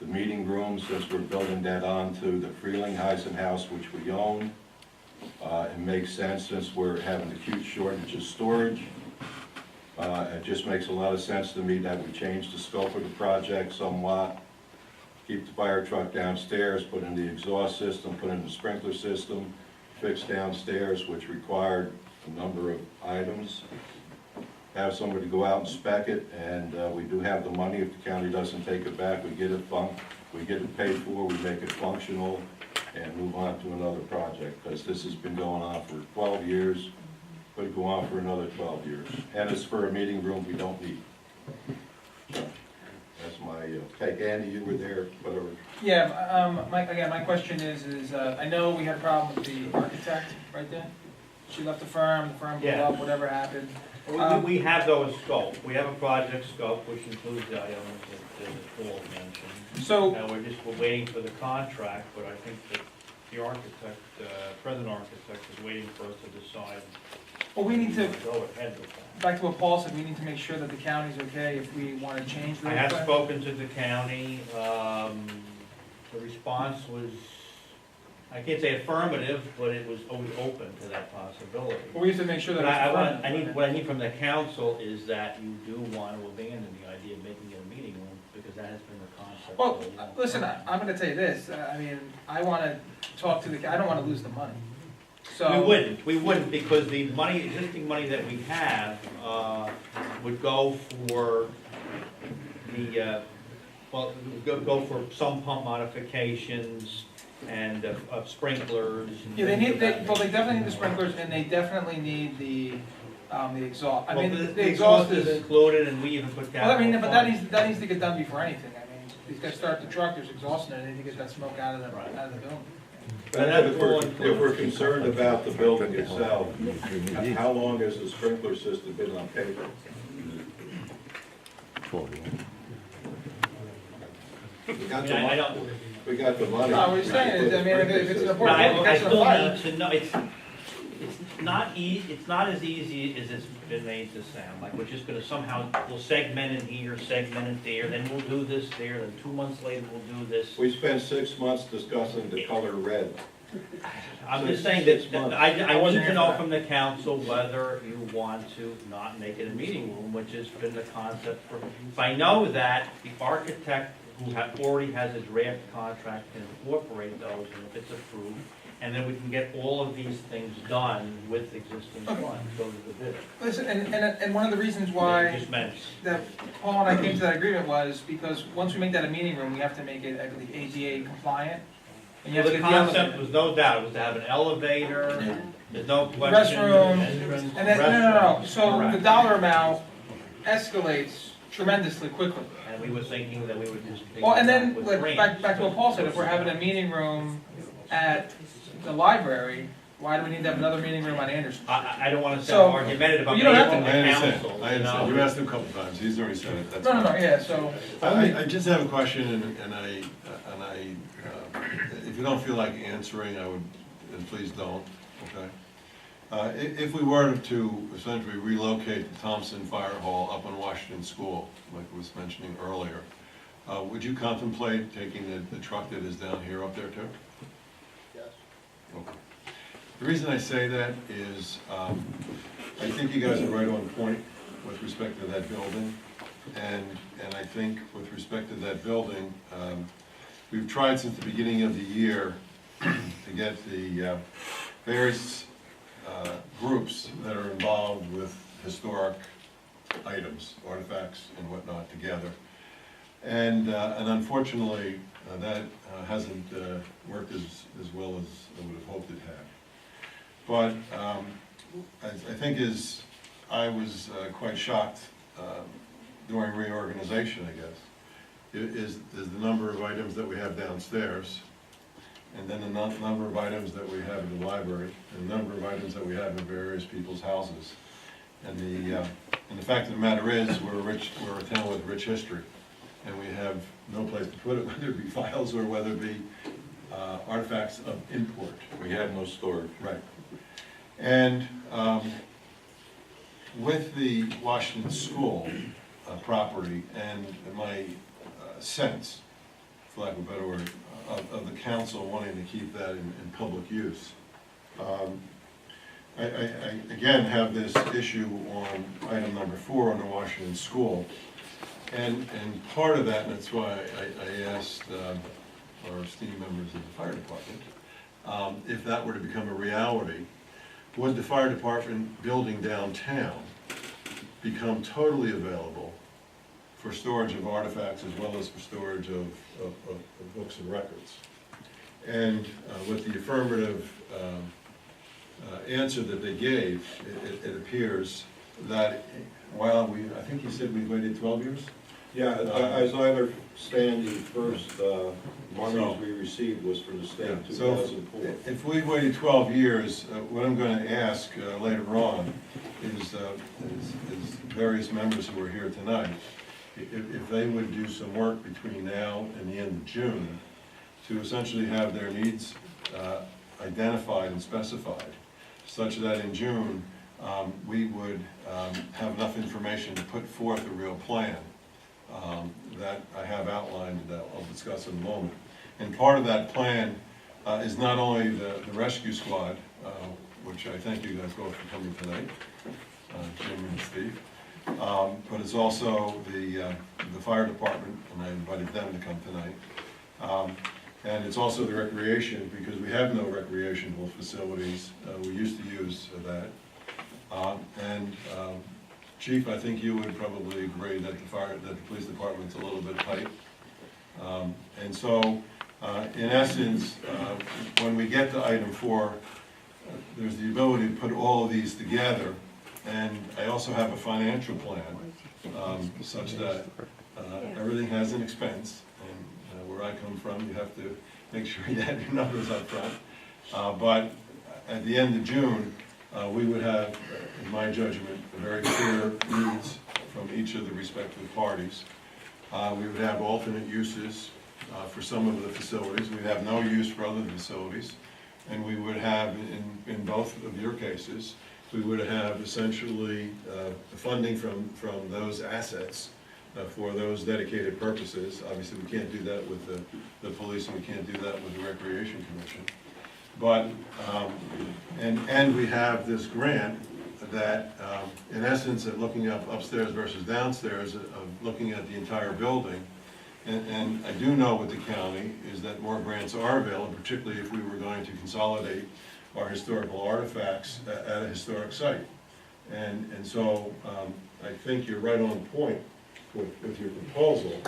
the meeting room, since we're building that onto the Frelinghuysen house, which we own. It makes sense, since we're having a huge shortage of storage. It just makes a lot of sense to me that we change the scope of the project somewhat. Keep the fire truck downstairs, put in the exhaust system, put in the sprinkler system, fix downstairs, which required a number of items. Have somebody go out and spec it, and we do have the money. If the county doesn't take it back, we get it paid for, we make it functional, and move on to another project, because this has been going on for 12 years, could go on for another 12 years. And it's for a meeting room we don't need. So, that's my take. Andy, you were there, whatever. Yeah, my question is, I know we had a problem with the architect right there. She left the firm blew Yeah. up, whatever happened. We have those scope. We have a project scope, which includes the items that Paul mentioned. So, Now, we're waiting for the contract, but I think that the architect, present architect is waiting for us to decide. well, we need to, Go ahead with that. back to what Paul said, we need to make sure that the county's okay if we want to change the I have request. spoken to the county. The response was, I can't say affirmative, but it was always open to that possibility. But we have to make sure that But it's affirmative. what I need from the council is that you do want to abandon the idea of making it a meeting room, because that has been the concept. Well, for a long listen, time. I'm gonna tell you this, I mean, I wanna talk to I don't wanna lose the money. So. We wouldn't, because the money, existing money that we have, would go for the, go for some pump modifications and sprinklers. And Yeah, they things need, of that well, they nature. definitely need the sprinklers, and they definitely need the exhaust, I Well, mean, the the exhaust is is. included, and we even put Well, I mean, capital but that funds. needs to get done before anything, I mean, he's gotta start the truck, there's exhaust in there, they need to get that smoke out of the Right. building. But that's If all we're included. concerned about the building itself, how long has the sprinkler system been on paper? We I got mean, the I money. don't, We got the money. No, what you're saying is, I mean, if it's an but important, I catch on still fire. need to know, it's not as easy as it's been made to sound, like we're just gonna somehow, we'll segment it here, segment it there, then we'll do this there, then 2 months later we'll do this. We spent 6 months discussing the color red. I'm just saying that, I need wasn't to here know for from the council whether you want to not make it a meeting room, which has been the concept for, if I know that the architect who already has a draft contract can incorporate those, and if it's approved, and then we can get all of these things done with existing Okay. funds, go to the bidder. Listen, and one of the reasons You why just mentioned. that Paul and I came to that agreement was because once we make that a meeting room, we have to make it, I believe, ADA compliant. And you have Well, to the get the concept elevator. was no doubt, it was to have an elevator, Yeah. there's no question. Restroom, entrance, And then, no, so the Correct. dollar amount escalates tremendously quickly. And we were thinking that we would just. Well, and then, with like, grants. back to what Paul said, if we're having a meeting room at the library, why do we need to have another meeting room on Anderson? I don't wanna So- sound argumentative, I'm you don't have asking to. the I understand, council, I you understand. You know? asked him a couple times, he's already said it, that's No, fine. yeah, so. I just have a question, if you don't feel like answering, I would, and please don't, okay? If we were to essentially relocate the Thompson Fire Hall up on Washington School, like I was mentioning earlier, would you contemplate taking the truck that is down here up there too? Yes. Okay. The reason I say that is, I think you guys are right on point with respect to that building. And I think with respect to that building, we've tried since the beginning of the year to get the various groups that are involved with historic items, artifacts and whatnot together. And unfortunately, that hasn't worked as well as I would have hoped it had. But I think I was quite shocked during reorganization, I guess, is the number of items that we have downstairs, and then the number of items that we have in the library, and the number of items that we have in various people's houses. And the fact of the matter is, we're a town with rich history, and we have no place to put it, whether it be files or whether it be artifacts of import. We have no storage. Right. And with the Washington School property and my sense, for lack of a better word, of the council wanting to keep that in public use, I again have this issue on item number 4 on the Washington School. And part of that, and that's why I asked our esteemed members of the fire department, if that were to become a reality, would the fire department building downtown become totally available for storage of artifacts as well as for storage of books and records? And with the affirmative answer that they gave, it appears that while I think you said we waited 12 years? Yeah, as I understand, the first monies we received was for the state in So 2004. if we waited 12 years, what I'm going to ask later on is various members who are here tonight, if they would do some work between now and the end of June to essentially have their needs identified and specified, such that in June we would have enough information to put forth a real plan that I have outlined that I'll discuss in a moment. And part of that plan is not only the rescue squad, which I thank you guys both for coming tonight, Jim and Steve, but it's also the fire department, and I invited them to come tonight. And it's also the recreation, because we have no recreational facilities. We used to use that. Chief, I think you would probably agree that the police department's a little bit tight. And so, in essence, when we get to item 4, there's the ability to put all of these together. And I also have a financial plan, such that everything has an expense. And where I come from, you have to make sure you have your numbers up front. But at the end of June, we would have, in my judgment, very clear needs from each of the respective parties. We would have alternate uses for some of the facilities. We'd have no use for other facilities. And we would have, in both of your cases, we would have essentially the funding from those assets for those dedicated purposes. Obviously, we can't do that with the police, and we can't do that with the Recreation Commission. But, and we have this grant that, in essence, of looking up upstairs versus downstairs, of looking at the entire building. And I do know with the county is that more grants are available, particularly if we were going to consolidate our historical artifacts at a historic site. And so, I think you're right on point with your proposal.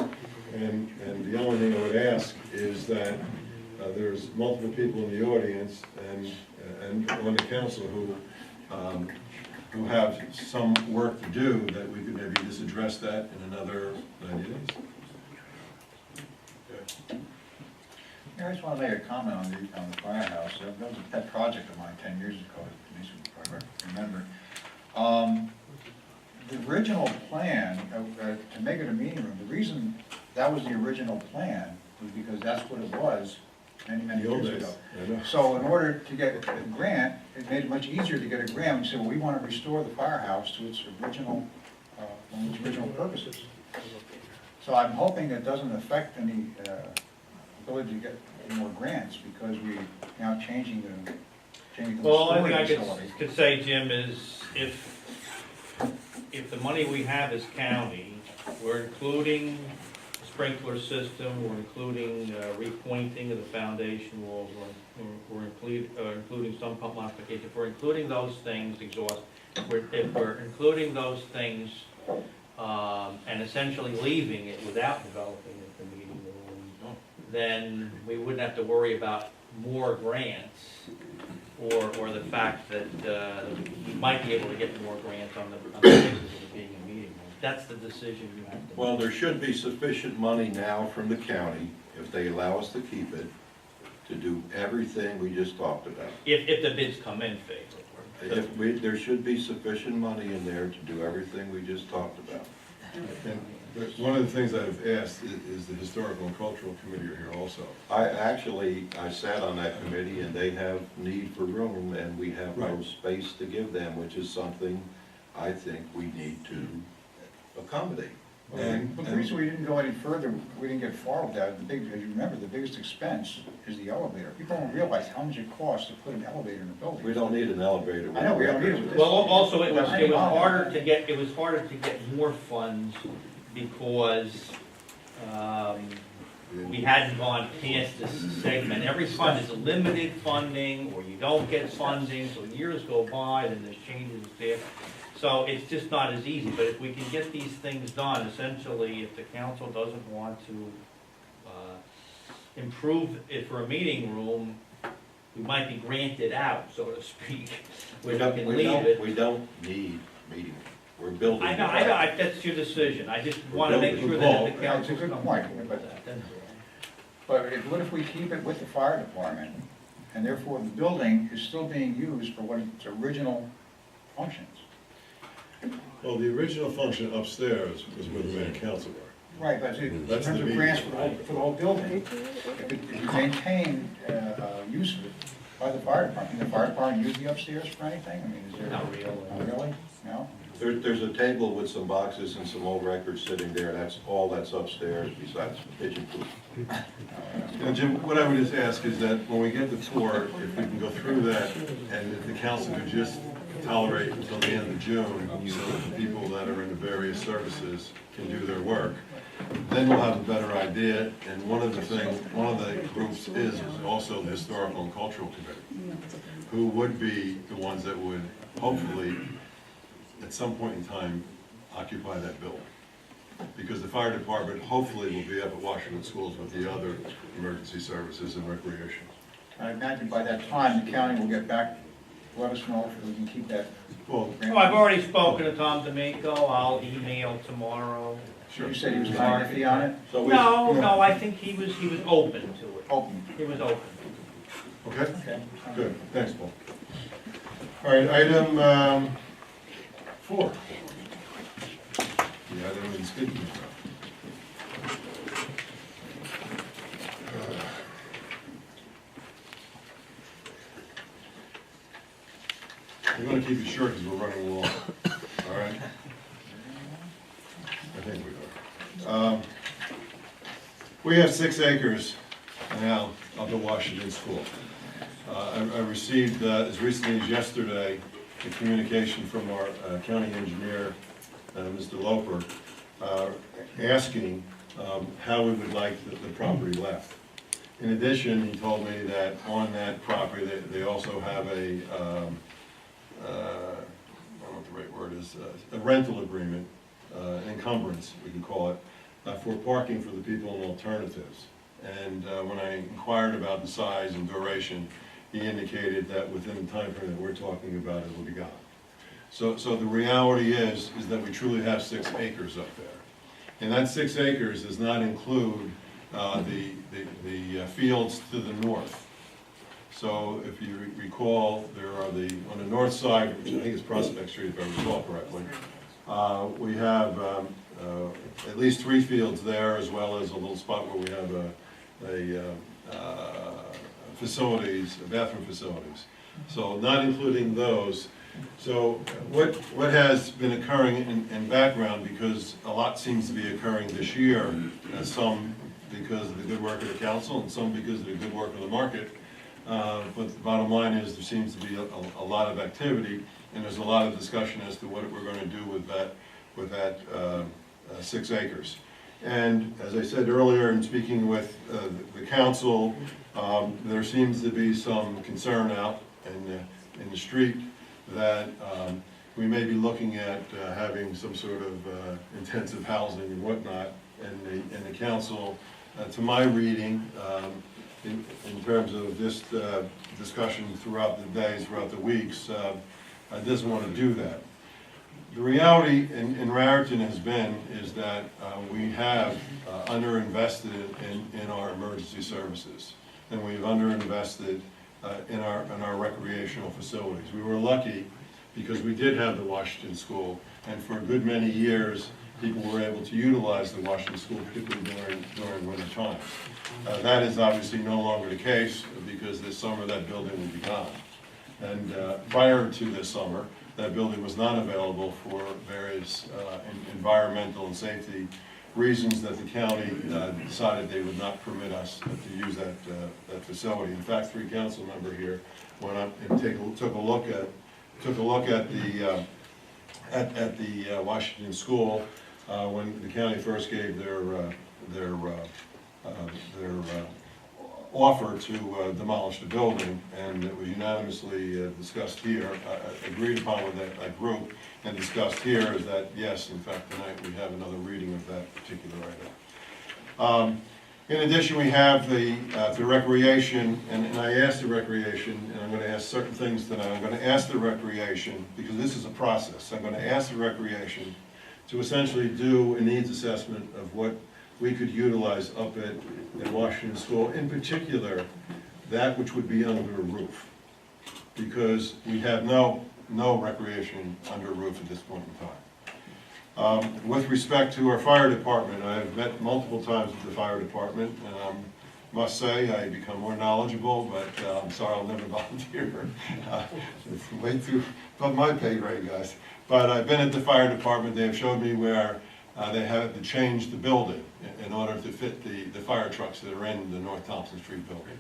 And the only thing I would ask is that there's multiple people in the audience and on the council who have some work to do, that we could maybe just address that in another 90 days. Okay. Yeah, I just want to make a comment on the firehouse. That was a pet project of mine 10 years ago, at least if I remember. The original plan, to make it a meeting room, the reason that was the original plan was because that's what it was many The old years days, ago. I know. So in order to get a grant, it made it much easier to get a grant. We said, well, we want to restore the firehouse to its original purposes. So I'm hoping it doesn't affect any ability to get more grants, because we're now changing the Well, I think storage I facility. could say, Jim, is if the money we have is county, we're including the sprinkler system, we're including repointing of the foundation walls, we're including some pump modification, if we're including those things, exhaust, if we're including those things, and essentially leaving it without developing it the meeting room, then we wouldn't have to worry about more grants, or the fact that we might be able to get more grants on the basis of it being a meeting room. That's the decision you have to make. Well, there should be sufficient money now from the county, if they allow us to keep it, to do everything we just talked about. If the bids come in favorable. There should be sufficient money in there to do everything we just talked about. And one of the things I've asked is the Historical and Cultural Committee are here also. I sat on that committee, and they have need for room, and we have no Right. space to give them, which is something I think we need to accommodate. But the reason we didn't go any further, we didn't get far with that, as you remember, the biggest expense is the elevator. People don't realize how much it costs to put an elevator in a building. We don't need an elevator. I know, we don't need it with this. Well, also, it was harder to get more funds because, we hadn't gone past this segment. Every fund is limited funding, or you don't get funding, so years go by, then there's changes there. So it's just not as easy, but if we can get these things done, essentially, if the council doesn't want to improve it for a meeting room, we might be granted out, so to speak, where we can leave it. We don't need meeting. We're building. I know, that's your decision. I just want to make sure that the It's a council's good comfortable point, with but- that. That's all. But what if we keep it with the fire department, and therefore the building is still being used for what its original functions? Well, the original function upstairs was where the main council were. Right, but in That's terms the of meeting. grants for the whole building, if you maintain use of it by the fire department, the fire department use the upstairs for anything? I mean, is there? Not really. Not really? No? There's a table with some boxes and some old records sitting there. That's all that's upstairs besides the pigeon coop. Jim, what I would just ask is that when we get the tour, if we can go through that, and if the council could just tolerate until the end of June, so that the people that are in the various services can do their work, then we'll have a better idea. And one of the groups is also the Historical and Cultural Committee, who would be the ones that would hopefully, at some point in time, occupy that building. Because the fire department hopefully will be up at Washington Schools with the other emergency services and recreation. I imagine by that time, the county will get back, let us know if we can keep that. Well, grant. Oh, I've already spoken to Tom D'Amico. I'll email tomorrow. sure. You said he was kind of iffy on it? So we- No, I think he was open to it. Open. He was open. Okay, Okay. good, thanks, Paul. All right, item 4. The item is speaking about. We're gonna keep it short because we're running long, all right? I think we are. We have 6 acres now up at Washington School. I received, as recently as yesterday, a communication from our county engineer, Mr. Loper, asking how we would like the property left. In addition, he told me that on that property, they also have a, I don't know what the right word is, a rental agreement, an encumbrance, we can call it, for parking for the people and alternatives. And when I inquired about the size and duration, he indicated that within the time frame that we're talking about, it will be gone. So the reality is that we truly have 6 acres up there. And that 6 acres does not include the fields to the north. So if you recall, there are on the north side, which I think is Prospect Street, if I recall correctly, we have at least 3 fields there, as well as a little spot where we have bathroom facilities. So not including those. So what has been occurring in background, because a lot seems to be occurring this year, some because of the good work of the council and some because of the good work of the market, but the bottom line is there seems to be a lot of activity, and there's a lot of discussion as to what we're going to do with that 6 acres. And as I said earlier, in speaking with the council, there seems to be some concern out in the street that we may be looking at having some sort of intensive housing and whatnot. And the council, to my reading, in terms of this discussion throughout the days, throughout the weeks, doesn't want to do that. The reality in Raritan has been is that we have underinvested in our emergency services, and we've underinvested in our recreational facilities. We were lucky because we did have the Washington School, and for a good many years, people were able to utilize the Washington School, particularly during winter times. That is obviously no longer the case because this summer that building will be gone. And prior to this summer, that building was not available for various environmental and safety reasons that the county decided they would not permit us to use that facility. In fact, 3 council members here went up and took a look at the Washington School when the county first gave their offer to demolish the building, and it was unanimously discussed here, agreed upon with that group, and discussed here is that, yes, in fact, tonight we have another reading of that particular item. In addition, we have the recreation, and I asked the recreation, and I'm going to ask certain things tonight. I'm going to ask the recreation, because this is a process, I'm going to ask the recreation to essentially do a needs assessment of what we could utilize up at Washington School, in particular, that which would be under a roof. Because we have no recreation under a roof at this point in time. With respect to our fire department, I've met multiple times with the fire department, and I must say I become more knowledgeable, but I'm sorry I'll never volunteer. It's way too above my pay grade, guys. But I've been at the fire department. They have showed me where they had to change the building in order to fit the fire trucks that are in the North Thompson Street building.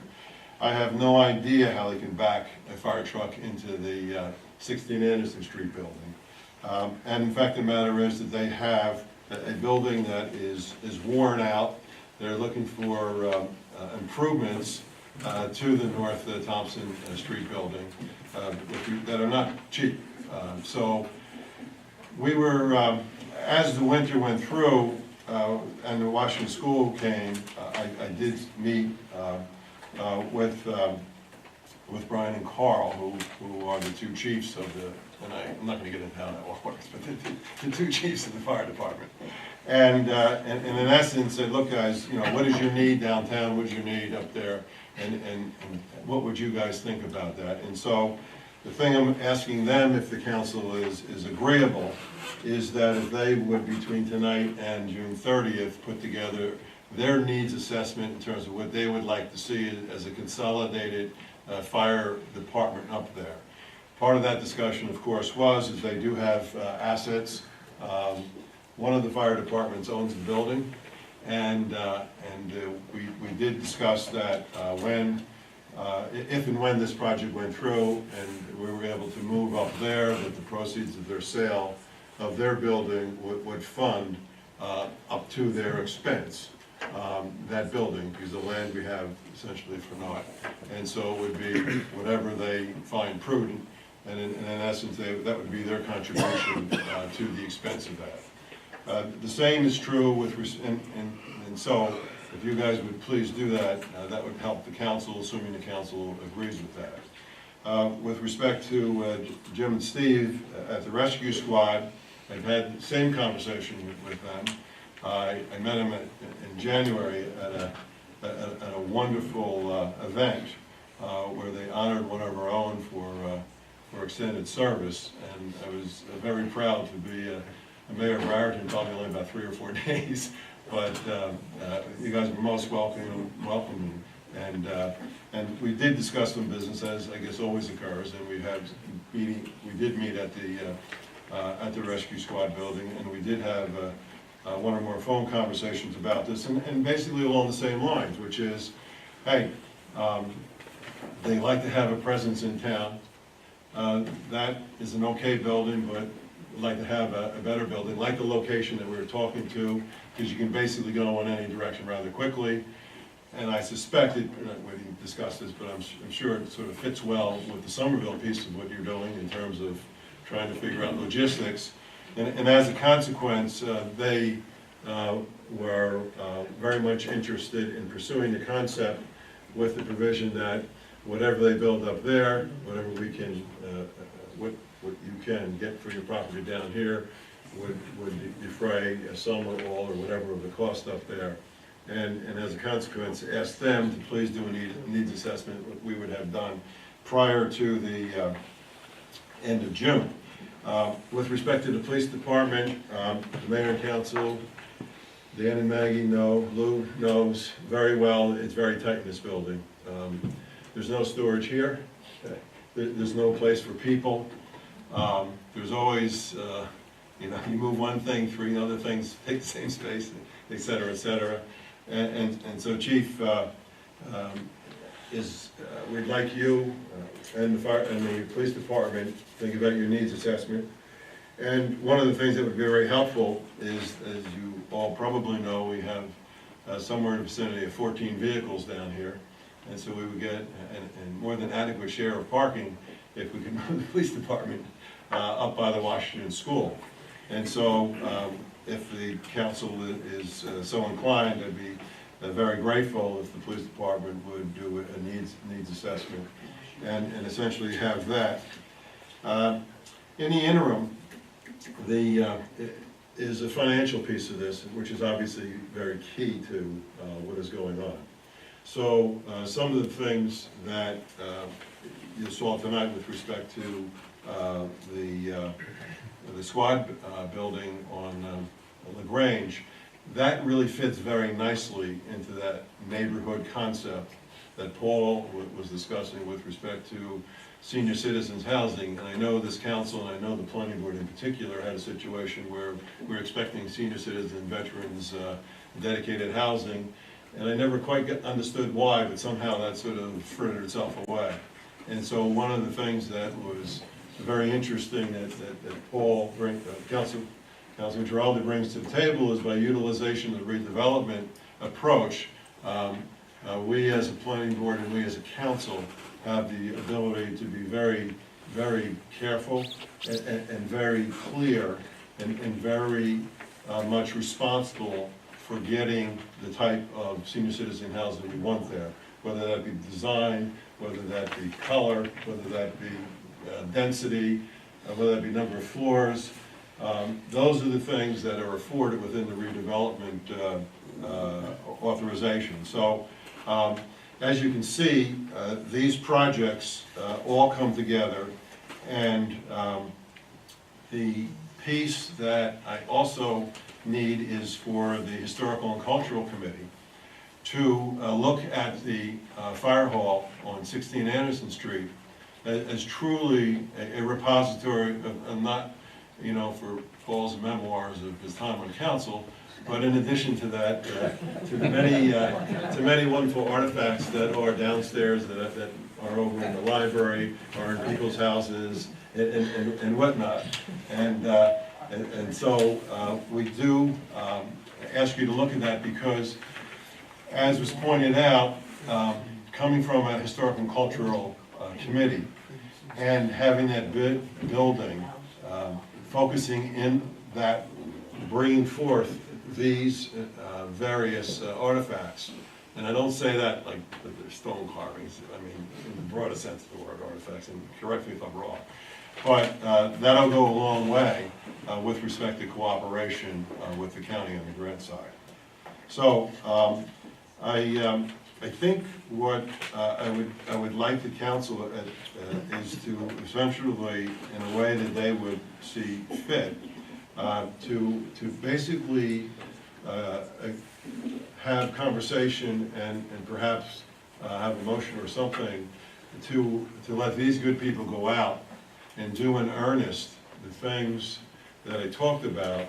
I have no idea how they can back a fire truck into the 16 Anderson Street building. And in fact, the matter is that they have a building that is worn out. They're looking for improvements to the North Thompson Street building that are not cheap. So we were, as the winter went through and the Washington School came, I did meet with Brian and Carl, who are the 2 chiefs of the, and I'm not going to get into how that all works, but the 2 chiefs of the fire department. And in essence said, look guys, what is your need downtown, what is your need up there, and what would you guys think about that? And so the thing I'm asking them, if the council is agreeable, is that if they would, between tonight and June 30th, put together their needs assessment in terms of what they would like to see as a consolidated fire department up there. Part of that discussion, of course, is they do have assets. One of the fire departments owns the building, and we did discuss that when if and when this project went through and we were able to move up there, that the proceeds of their sale of their building would fund up to their expense, that building, because the land we have essentially for naught. And so it would be whatever they find prudent, and in essence, that would be their contribution to the expense of that. The same is true with, and so if you guys would please do that, that would help the council, assuming the council agrees with that. With respect to Jim and Steve at the rescue squad, I've had the same conversation with them. I met them in January at a wonderful event where they honored one of our own for extended service, and I was very proud to be a mayor of Raritan, probably only about 3 or 4 days, but you guys were most welcoming, and we did discuss some business, as I guess always occurs, and we did meet at the rescue squad building, and we did have one or more phone conversations about this, and basically along the same lines, which is, hey, they like to have a presence in town. That is an okay building, but we'd like to have a better building, like the location that we were talking to, because you can basically go in any direction rather quickly. And I suspect it, we didn't discuss this, but I'm sure it sort of fits well with the Somerville piece of what you're doing in terms of trying to figure out logistics. And as a consequence, they were very much interested in pursuing the concept with the provision that whatever they build up there, whatever we can, what you can get for your property down here would defray some or all or whatever of the cost up there. And as a consequence, ask them to please do a needs assessment, what we would have done prior to the end of June. With respect to the police department, the mayor and council, Dan and Maggie know, Lou knows very well, it's very tight in this building. There's no storage here. There's no place for people. There's always, you move one thing, 3 other things take the same space, et cetera, et cetera. And so Chief, we'd like you and the police department think about your needs assessment. And one of the things that would be very helpful is, as you all probably know, we have somewhere in the vicinity of 14 vehicles down here. And so we would get a more than adequate share of parking if we could move the police department up by the Washington School. And so if the council is so inclined, I'd be very grateful if the police department would do a needs assessment and essentially have that. In the interim, is a financial piece of this, which is obviously very key to what is going on. So some of the things that you saw tonight with respect to the squad building on LaGrange, that really fits very nicely into that neighborhood concept that Paul was discussing with respect to senior citizens housing. And I know this council, and I know the planning board in particular, had a situation where we're expecting senior citizen veterans dedicated housing. And I never quite understood why, but somehow that sort of frittered itself away. And so one of the things that was very interesting that Paul, Councilman Giraldi brings to the table is by utilization of the redevelopment approach, we as a planning board and we as a council have the ability to be very, very careful and very clear and very much responsible for getting the type of senior citizen housing we want there, whether that be design, whether that be color, whether that be density, whether that be number of floors. Those are the things that are afforded within the redevelopment authorization. So as you can see, these projects all come together, and the piece that I also need is for the Historical and Cultural Committee to look at the fire hall on 16 Anderson Street as truly a repository of not, for Paul's memoirs of his time on council, But in addition to that, to the many wonderful artifacts that are downstairs, that are over in the library, or in people's houses, and whatnot. And so we do ask you to look at that because, as was pointed out, coming from a historic and cultural committee and having that building, focusing in that, bringing forth these various artifacts. And I don't say that like that they're stone carvings, I mean, in the broader sense of the word artifacts, and correct me if I'm wrong. But that'll go a long way with respect to cooperation with the county on the grant side. So I think what I would like the council is to essentially, in a way that they would see fit, to basically have conversation and perhaps have a motion or something to let these good people go out and do in earnest the things that I talked about,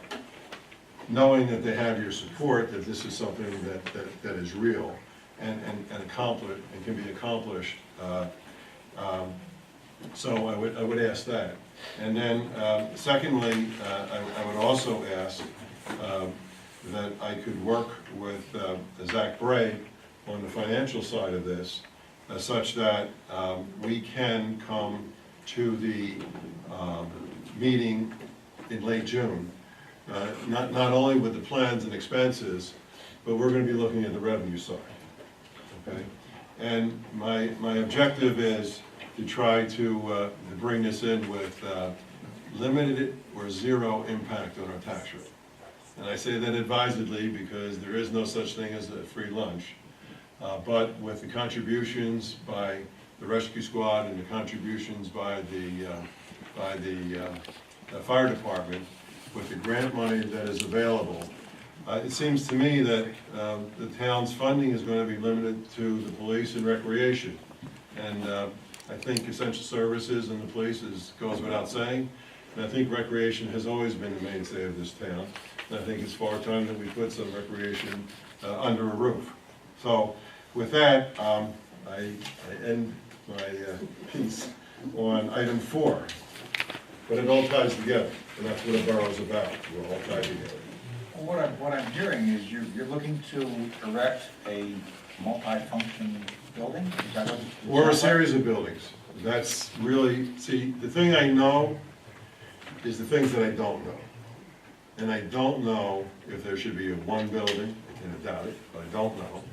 knowing that they have your support, that this is something that is real and accomplished and can be accomplished. So I would ask that. And then secondly, I would also ask that I could work with Zach Bray on the financial side of this, such that we can come to the meeting in late June, not only with the plans and expenses, but we're going to be looking at the revenue side. Okay, and my objective is to try to bring this in with limited or zero impact on our tax rate. And I say that advisedly because there is no such thing as a free lunch. But with the contributions by the rescue squad and the contributions by the fire department, with the grant money that is available, it seems to me that the town's funding is going to be limited to the police and recreation. And I think essential services and the police goes without saying. And I think recreation has always been the mainstay of this town. And I think it's far time that we put some recreation under a roof. So with that, I end my piece on item 4. But it all ties together, and that's what a borough is about. We're all tied together. Well, what I'm hearing is you're looking to erect a multi-function building? Is that what? Or a series of buildings. That's really, see, the thing I know is the things that I don't know. And I don't know if there should be one building, and I doubt it, but I don't know.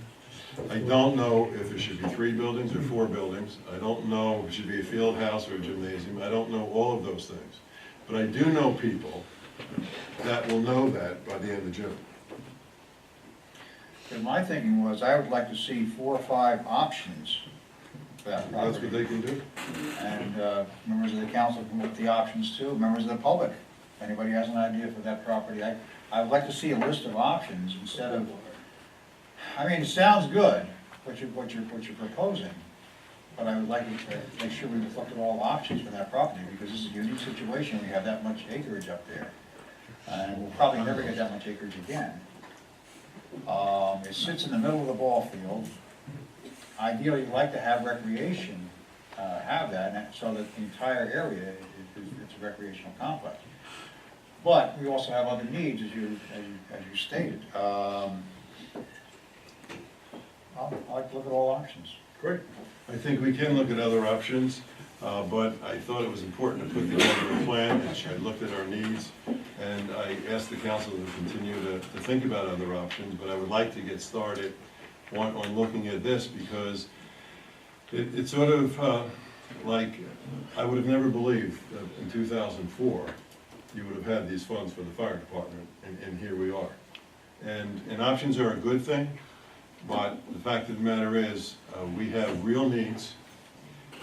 I don't know if there should be 3 buildings or 4 buildings. I don't know if it should be a field house or a gymnasium. I don't know all of those things. But I do know people that will know that by the end of June. And my thinking was, I would like to see 4 or 5 options for that That's property. what they can do. And members of the council can look at the options too, members of the public. If anybody has an idea for that property, I would like to see a list of options instead of, I mean, it sounds good, what you're proposing, but I would like to make sure we look at all options for that property, because this is a unique situation, we have that much acreage up there. And we'll probably never get that much acreage again. It sits in the middle of the ball field. Ideally, you'd like to have recreation, have that, and so that the entire area it's a recreational complex. But we also have other needs, as you stated. I'd like to look at all options. Great. I think we can look at other options, but I thought it was important to put together a plan. I looked at our needs, and I asked the council to continue to think about other options, but I would like to get started on looking at this, because it's sort of like, I would have never believed that in 2004, you would have had these funds for the fire department, and here we are. And options are a good thing, but the fact of the matter is, we have real needs,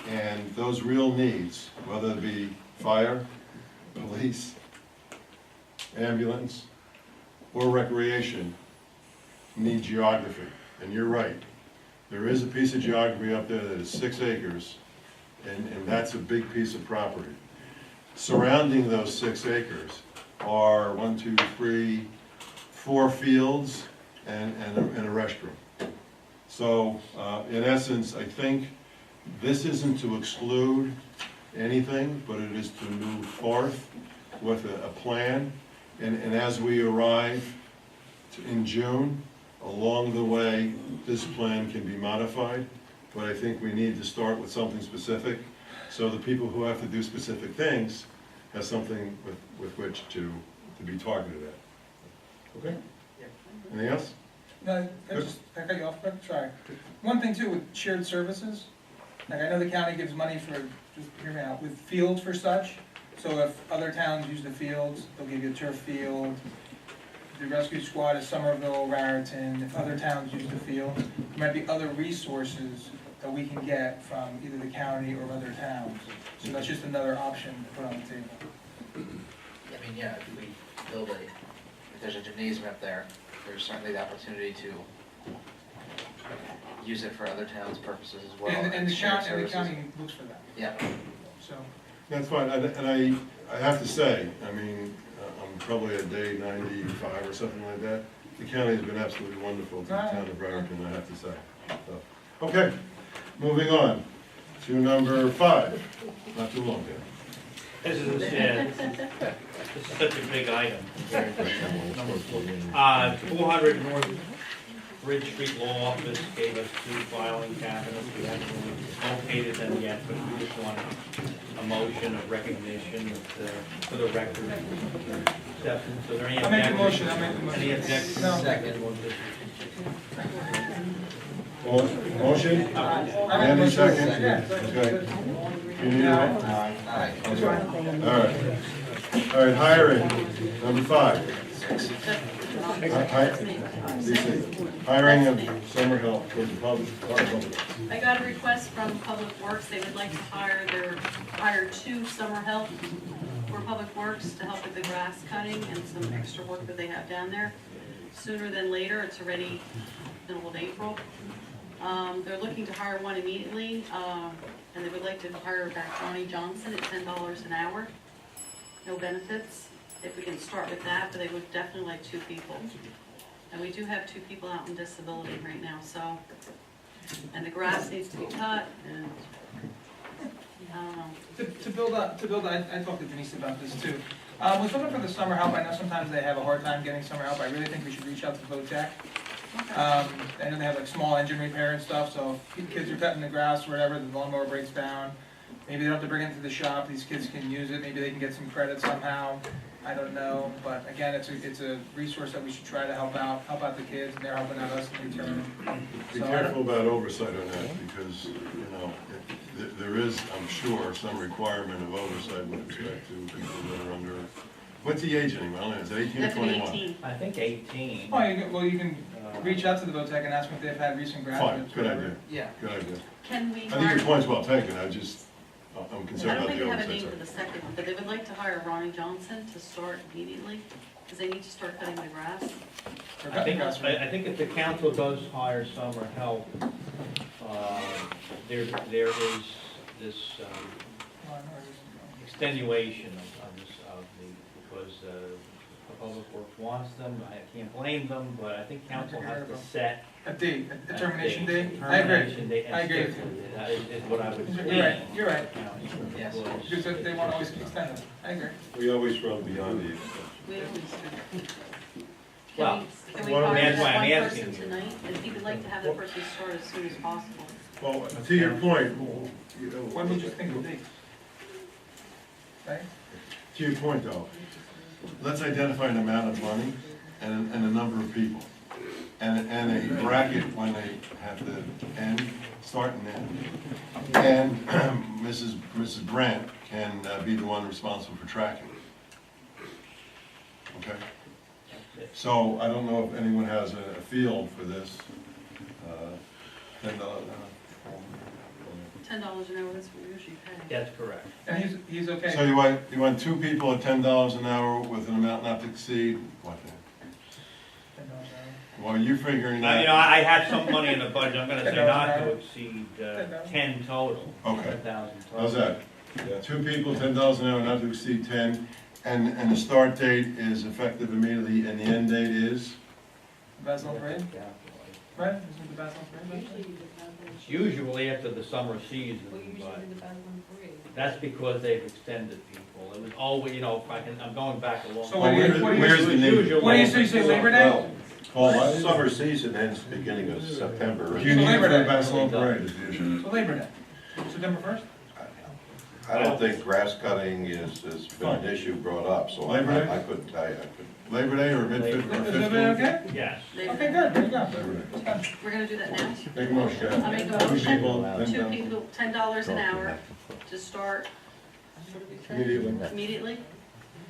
and those real needs, whether it be fire, police, ambulance, or recreation, need geography. And you're right, there is a piece of geography up there that is 6 acres, and that's a big piece of property. Surrounding those 6 acres are 1, 2, 3, 4 fields and a restroom. So, in essence, I think this isn't to exclude anything, but it is to move forth with a plan. And as we arrive in June, along the way, this plan can be modified. But I think we need to start with something specific, so the people who have to do specific things have something with which to be targeted at. Okay? Anything else? No, I cut you off, quick, sorry. One thing too, with shared services, like I know the county gives money for, just hear me out, with fields for such. So if other towns use the fields, they'll give you a turf field. The rescue squad is Somerville, Raritan, if other towns use the field, there might be other resources that we can get from either the county or other towns. So that's just another option to put on the table. I mean, yeah, if we build if there's a gymnasium up there, there's certainly the opportunity to use it for other towns' purposes as well. And the shared county services. looks for that, Yeah. so. That's fine, and I have to say, I mean, I'm probably at day 95 or something like that. The county has been absolutely wonderful to the town of Raritan, I have to say. So, okay, moving on to number 5. Not too long, Dan. This is, this is such a big item compared to number 400 North Bridge Street Law Office gave us 2 filing cabinets. We haven't really located them yet, but we just want a motion of recognition for the record. Acceptance. Are there any I'll make the objections? motion, I'll make the motion. Any objections? No. Second. Motion? Andy, second? Okay. You need a vote? Aye. Okay. All right, hiring, number 5. Hiring of summer help for the public. I got a request from Public Works, they would like to hire 2 summer help for Public Works to help with the grass cutting and some extra work that they have down there. Sooner than later, it's already middle of April. They're looking to hire one immediately, and they would like to hire back Ronnie Johnson at $10 an hour. No benefits, if we can start with that, but they would definitely like 2 people. And we do have 2 people out in disability right now, so, and the grass needs to be cut, and, I don't know. To build up, I talked to Denise about this too. With looking for the summer help, I know sometimes they have a hard time getting summer help, I really think we should reach out to VOTEC. I know they have like small engine repair and stuff, so if kids are cutting the grass or whatever, the lawnmower breaks down, maybe they don't have to bring it to the shop, these kids can use it, maybe they can get some credit somehow, I don't know, but again, it's a resource that we should try to help out the kids, and they're helping out us in return. Be So, careful about oversight on that, because, you know, there is, I'm sure, some requirement of oversight with respect to people that are under, what's the age anymore? Is it 18 or That's an 21? 18. I think 18. Oh, you can reach out to the VOTEC and ask them if they've had recent Fine, graduates. good whatever. idea, Yeah. good idea. Can we I think your hire, point's well taken, I'm I concerned don't about think the they have a oversight name side. for the second one, but they would like to hire Ronnie Johnson to start immediately, because they need to start cutting the grass. Or I cutting think, grass, right? I think if the council does hire summer help, there is this extenuation because the public works wants them, I can't blame them, but I think council has to set A date, a a termination date? I agree. Termination date and I agree with stick with it. That is what I would. You're right. Yes. Because they want to always extend it, I agree. We always run beyond the. We always do. Well, Can we well, hire that's why that I'm one asking person you. tonight? And if you would like to have that person start as soon as possible. Well, to your point, you know, When would you think of date? Right? to your point though, let's identify an amount of money and a number of people. And a bracket when they have to end, start and end. And Mrs. Brandt can be the one responsible for tracking. Okay? So I don't know if anyone has a field for this. $10 an hour. $10 an hour, that's what we usually pay. That's correct. And he's okay. So you want 2 people at $10 an hour with an amount not to exceed, what then? Well, you're figuring You know, that, I have some money in the budget, I'm gonna say not to exceed 10 total. Okay. 10,000 total. how's that? 2 people, $10 an hour, not to exceed 10, And the start date is effective immediately, and the end date is? Basil Parade? Right, isn't it the Basil Parade? It's usually after the summer season, but that's because they've extended people. It was always, you know, I'm going back a long. So what do you, what do Where's you, the name? what do you say, Labor Day? Well, Paul, why is summer season ends beginning of September. You need it Labor for the Day. Barcelona Parade is the issue. So Labor Day, September 1st? I don't think grass cutting has been an issue brought up, so Labor Day? I couldn't tell you. Labor Day or mid, or Is Labor Day 15th? okay? Yes. Okay, good, there you go. Labor Day. We're gonna do that now? Make a motion. I'll make a Two motion. people, then Two down. people, $10 an hour to start Immediately, immediately,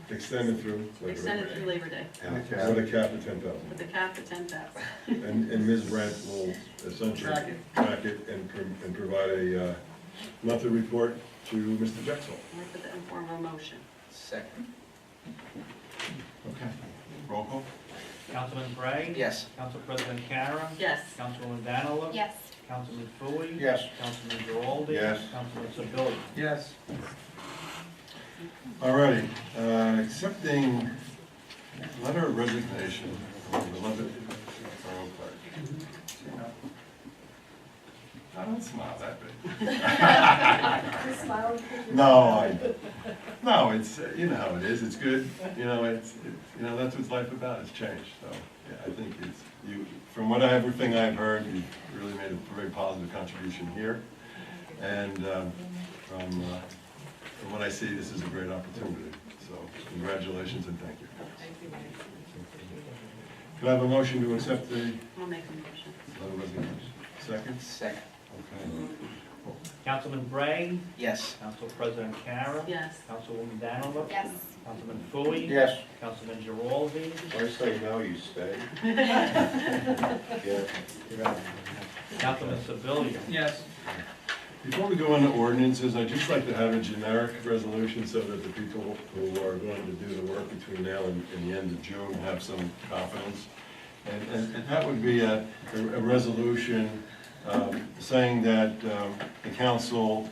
extended through. extended through Labor Day, And a With a cap. cap of 10,000. with the cap of 10,000. And Ms. Brent will essentially Track it. track it and provide a monthly report to Mr. Jexel. I'll put that in form of a motion. Second. Okay. Roll call? Councilman Bray? Yes. Council President Karen? Yes. Councilwoman Danilo? Yes. Councilman Fooey? Yes. Councilman Giraldi? Yes. Councilman Sebelia? Yes. Alrighty, accepting letter of resignation from the beloved Borough Clerk. I don't smile that big. No, it's, you know how it is, it's good, you know, you know, that's what life about, it's change, so, yeah, I think it's, from everything I've heard, you've really made a very positive contribution here, and, from what I see, this is a great opportunity, so congratulations and thank you. Could I have a motion to accept the I'll make a motion. letter of resignation? Second? Second. Okay. Councilman Bray? Yes. Council President Karen? Yes. Councilwoman Danilo? Yes. Councilman Fooey? Yes. Councilman Giraldi? I say no, you stay. Yeah. Councilman Sebelia? Yes. Before we go into ordinances, I'd just like to have a generic resolution so that the people who are going to do the work between now and the end of June have some confidence. And that would be a resolution saying that the council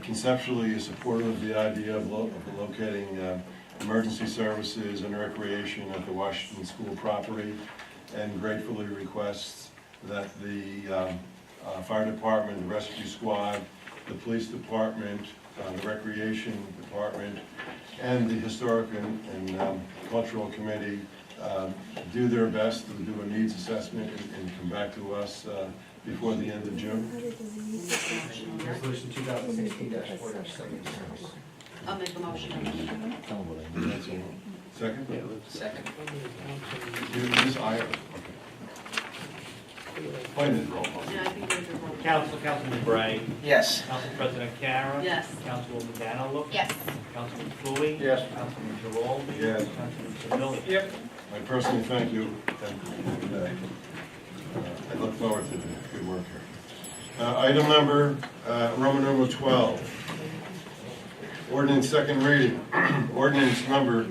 conceptually is supportive of the idea of locating emergency services and recreation at the Washington School property, and gratefully requests that the fire department, the rescue squad, the police department, the recreation department, and the historic and cultural committee do their best to do a needs assessment and come back to us before the end of June. Resolution 2016-4-7. I'll make a motion. Second? Second. Ms. Iyer. Wait a minute, roll call. Yeah, I think there's a roll. Councilman Bray? Yes. Council President Karen? Yes. Councilwoman Danilo? Yes. Councilman Fooey? Yes. Councilman Giraldi? Yes. Councilman Sebelia? Yep. I personally thank you, and I look forward to the good work here. Item number, Roman numeral 12. Ordinance second reading. Ordinance number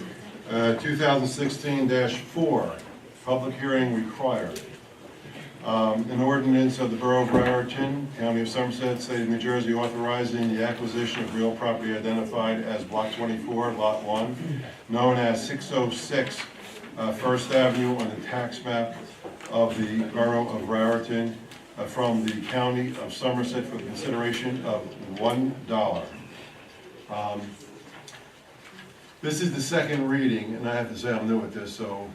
2016-4. Public hearing required. An ordinance of the Borough of Raritan, County of Somerset, State of New Jersey, authorizing the acquisition of real property identified as Block 24, Lot 1, known as 606 First Avenue on the tax map of the Borough of Raritan from the County of Somerset for the consideration of $1. This is the second reading, and I have to say I'm new at this, so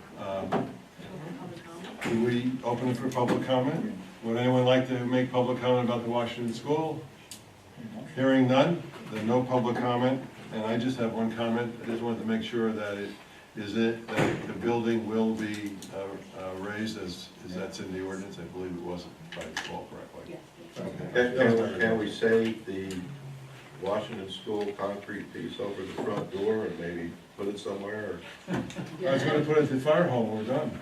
do we open it for public comment? Would anyone like to make public comment about the Washington School? Hearing none, then no public comment, and I just have one comment. I just wanted to make sure that that the building will be raised as that's in the ordinance. I believe it wasn't by default correctly. Okay. Can we save the Washington School concrete piece over the front door and maybe put it somewhere? I was gonna put it at the fire hall when we're done.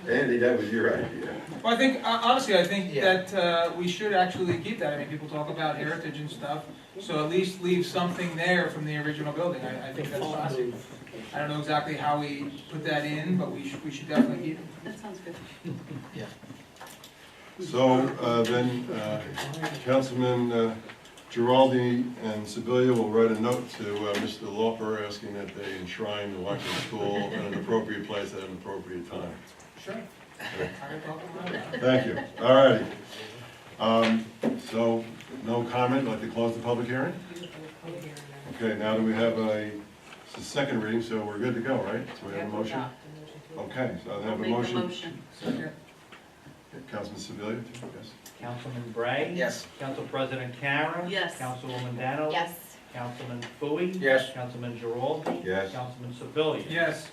Andy, that was your idea. Well, I think, honestly, I think Yeah. that we should actually keep that. I mean, people talk about heritage and stuff, so at least leave something there from the original building. I think that's fine. I don't know exactly how we put that in, but we should definitely keep it. That sounds good. So then, Councilman Giraldi and Sibilia will write a note to Mr. Lauper asking that they enshrine the electrical school in an appropriate place at an appropriate time. Sure. Thank you. All righty. So, no comment, like to close the public hearing? Okay, now do we have it's the second reading, so we're good to go, right? So we have a motion? Okay, so I I'll have a make the motion. motion. Councilman Sibilia, yes? Councilman Bray? Yes. Council President Karen? Yes. Councilwoman Dano? Yes. Councilman Fooey? Yes. Councilman Giraldi? Yes. Councilman Sebelia? Yes.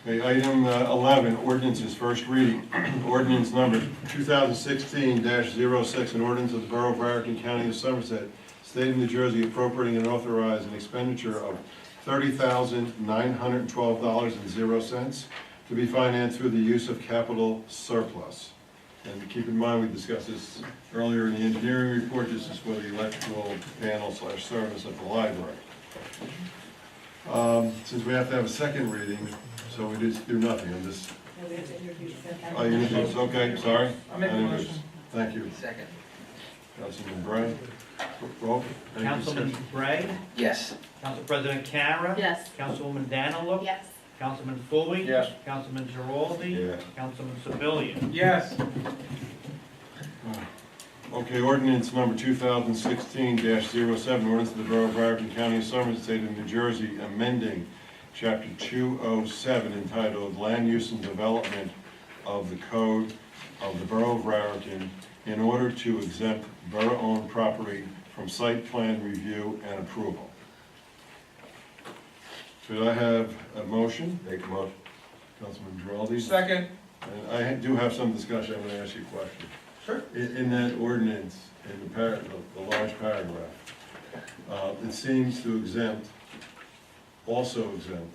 Okay, item 11, ordinances, first reading. Ordinance number 2016-06, an ordinance of the Borough of Raritan, County of Somerset, State of New Jersey, appropriating and authorizing expenditure of $30,912.00 to be financed through the use of capital surplus. And keep in mind, we discussed this earlier in the engineering report, this is for the electrical panel / service at the library. Since we have to have a second reading, so we just do nothing, I'm just, oh, you introduce, okay, sorry. I'll make the Introduce. motion. Thank you. Second. Councilman Bray. Roll. Any Councilman discussion? Bray? Yes. Council President Karen? Yes. Councilwoman Dano? Yes. Councilman Fooey? Yes. Councilman Giraldi? Yes. Councilman Sebelia? Yes. Okay, ordinance number 2016-07, ordinance of the Borough of Raritan, County of Somerset, State of New Jersey, amending Chapter 207 entitled Land Use and Development of the Code of the Borough of Raritan in order to exempt borough-owned property from site plan review and approval. Should I have a motion? Make a motion. Councilman Giraldi? Second. And I do have some discussion, I'm gonna ask you a question. Sure. In that ordinance, in the large paragraph, it seems to also exempt,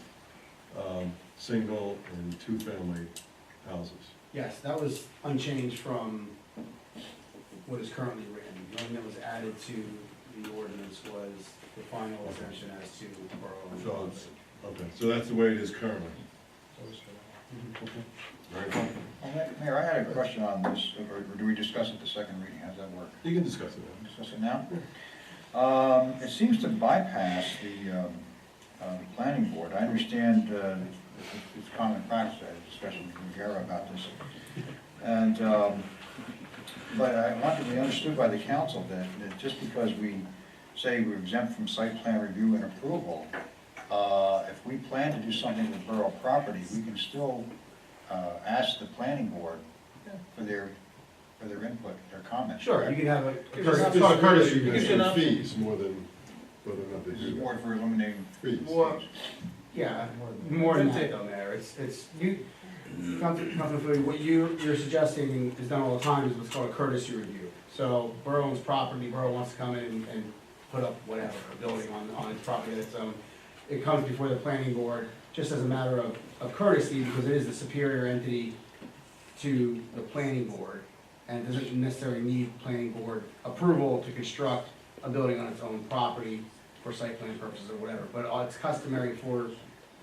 single and two-family houses. Yes, that was unchanged from what is currently written. The only thing that was added to the ordinance was the final exemption as to borough and So clubs. it's, okay, so that's the way it is currently. Very fine. Mayor, I had a question on this, or do we discuss it the second reading? How does that work? You can discuss it now. Discuss it now? It seems to bypass the planning board. I understand it's common practice, especially with Gara about this. And, but I want to be understood by the council that just because we say we're exempt from site plan review and approval, if we plan to do something with borough property, we can still ask the planning board for their input, their comments. Sure, you can have a, It's it's called a courtesy just review. some fees more than whether or not they This is do more for eliminating fees. More, yeah, more than that though, Mayor. It's, you, Councilman Fooey, what you're suggesting is done all the time is what's called a courtesy review. So borough owns property, borough wants to come in and put up whatever, a building on its property that's owned. It comes before the planning board just as a matter of courtesy because it is the superior entity to the planning board. And it doesn't necessarily need planning board approval to construct a building on its own property for site plan purposes or whatever. But it's customary for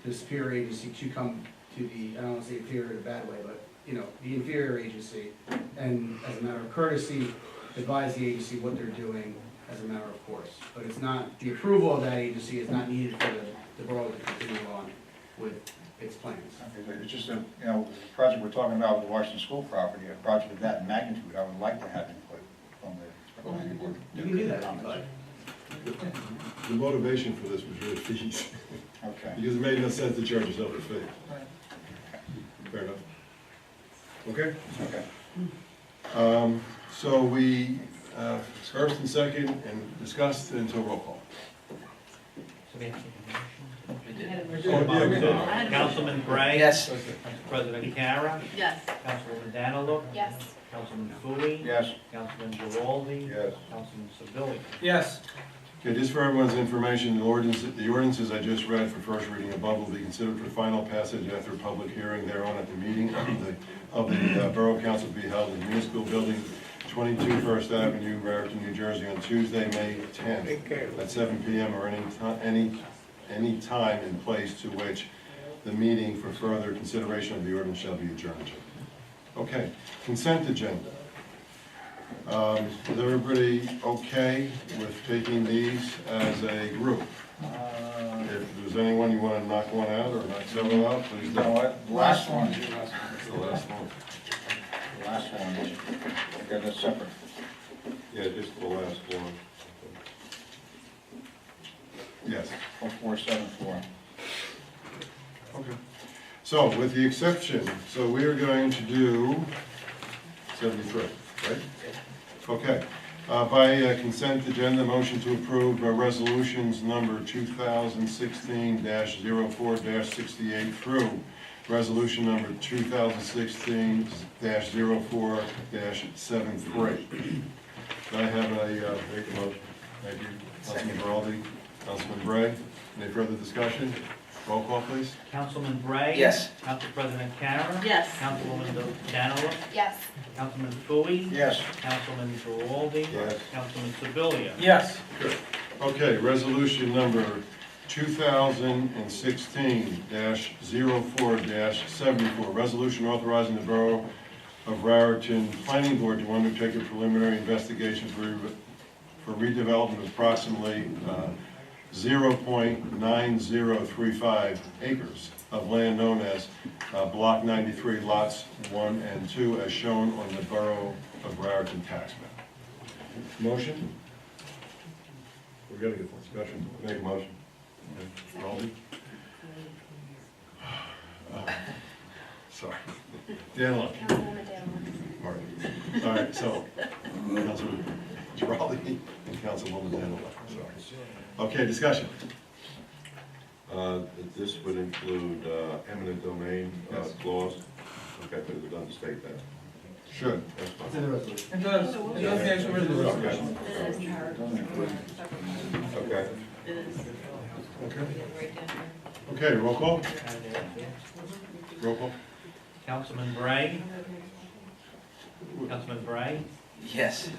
the superior agency to come to the, I don't want to say inferior in a bad way, but, you know, the inferior agency, and as a matter of courtesy, advise the agency what they're doing as a matter of course. But it's not, the approval of that agency is not needed for the borough to continue on with its plans. It's just a, you know, project we're talking about with the Washington School property, a project of that magnitude, I would like to have input from the planning board. You can do that if you'd like. The motivation for this was really fees, Okay. because it made no sense to charge yourself a fee. Fair enough. Okay? Okay. So we, first and second, and discussed until roll call. We did. Councilman Bray? Yes. Council President Kara? Yes. Councilwoman Dano? Yes. Councilman Fooey? Yes. Councilman Giraldi? Yes. Councilman Sebelia? Yes. Okay, just for everyone's information, the ordinances I just read for first reading above will be considered for final passage after public hearing thereon at the meeting of the Borough Council to be held in the Municipal Building, 22 First Avenue, Raritan, New Jersey, on Tuesday, May 10th, at 7 p.m. or any time and place to which the meeting for further consideration of the ordinance shall be adjourned. Okay, consent agenda. Is everybody okay with taking these as a group? If there's anyone you want to knock one out or knock several out, please You know do. what? Last one. That's the last one. Last one. I got it separate. Yeah, just the last one. Yes. 0474. Okay. So with the exception, so we are going to do 73, right? Okay. By consent agenda, motion to approve resolutions number 2016-04-68 through resolution number 2016-04-73. Do I have a, make a motion? Thank you. Councilman Giraldi, Councilman Bray. Any further discussion? Roll call, please. Councilman Bray? Yes. Council President Karen? Yes. Councilwoman Danola? Yes. Councilman Fooey? Yes. Councilman Giraldi? Yes. Councilman Sebelia? Yes. Okay, resolution number 2016-04-74, resolution authorizing the Borough of Raritan Planning Board to undertake a preliminary investigation for redevelopment of approximately 0.9035 acres of land known as Block 93, Lots 1 and 2, as shown on the Borough of Raritan tax map. Motion? We gotta get this discussion. Make a motion. Raldi? Sorry. Daniel. All right, so, Councilman Giraldi and Councilwoman Daniel, sorry. Okay, discussion. This would include eminent domain clause. Okay, but it doesn't state that. Should. That's It's fine. in the resolution. It does, the actual resolution. Okay. It is. Okay. Okay, roll call? Roll call? Councilman Bray? Councilman Bray? Yes.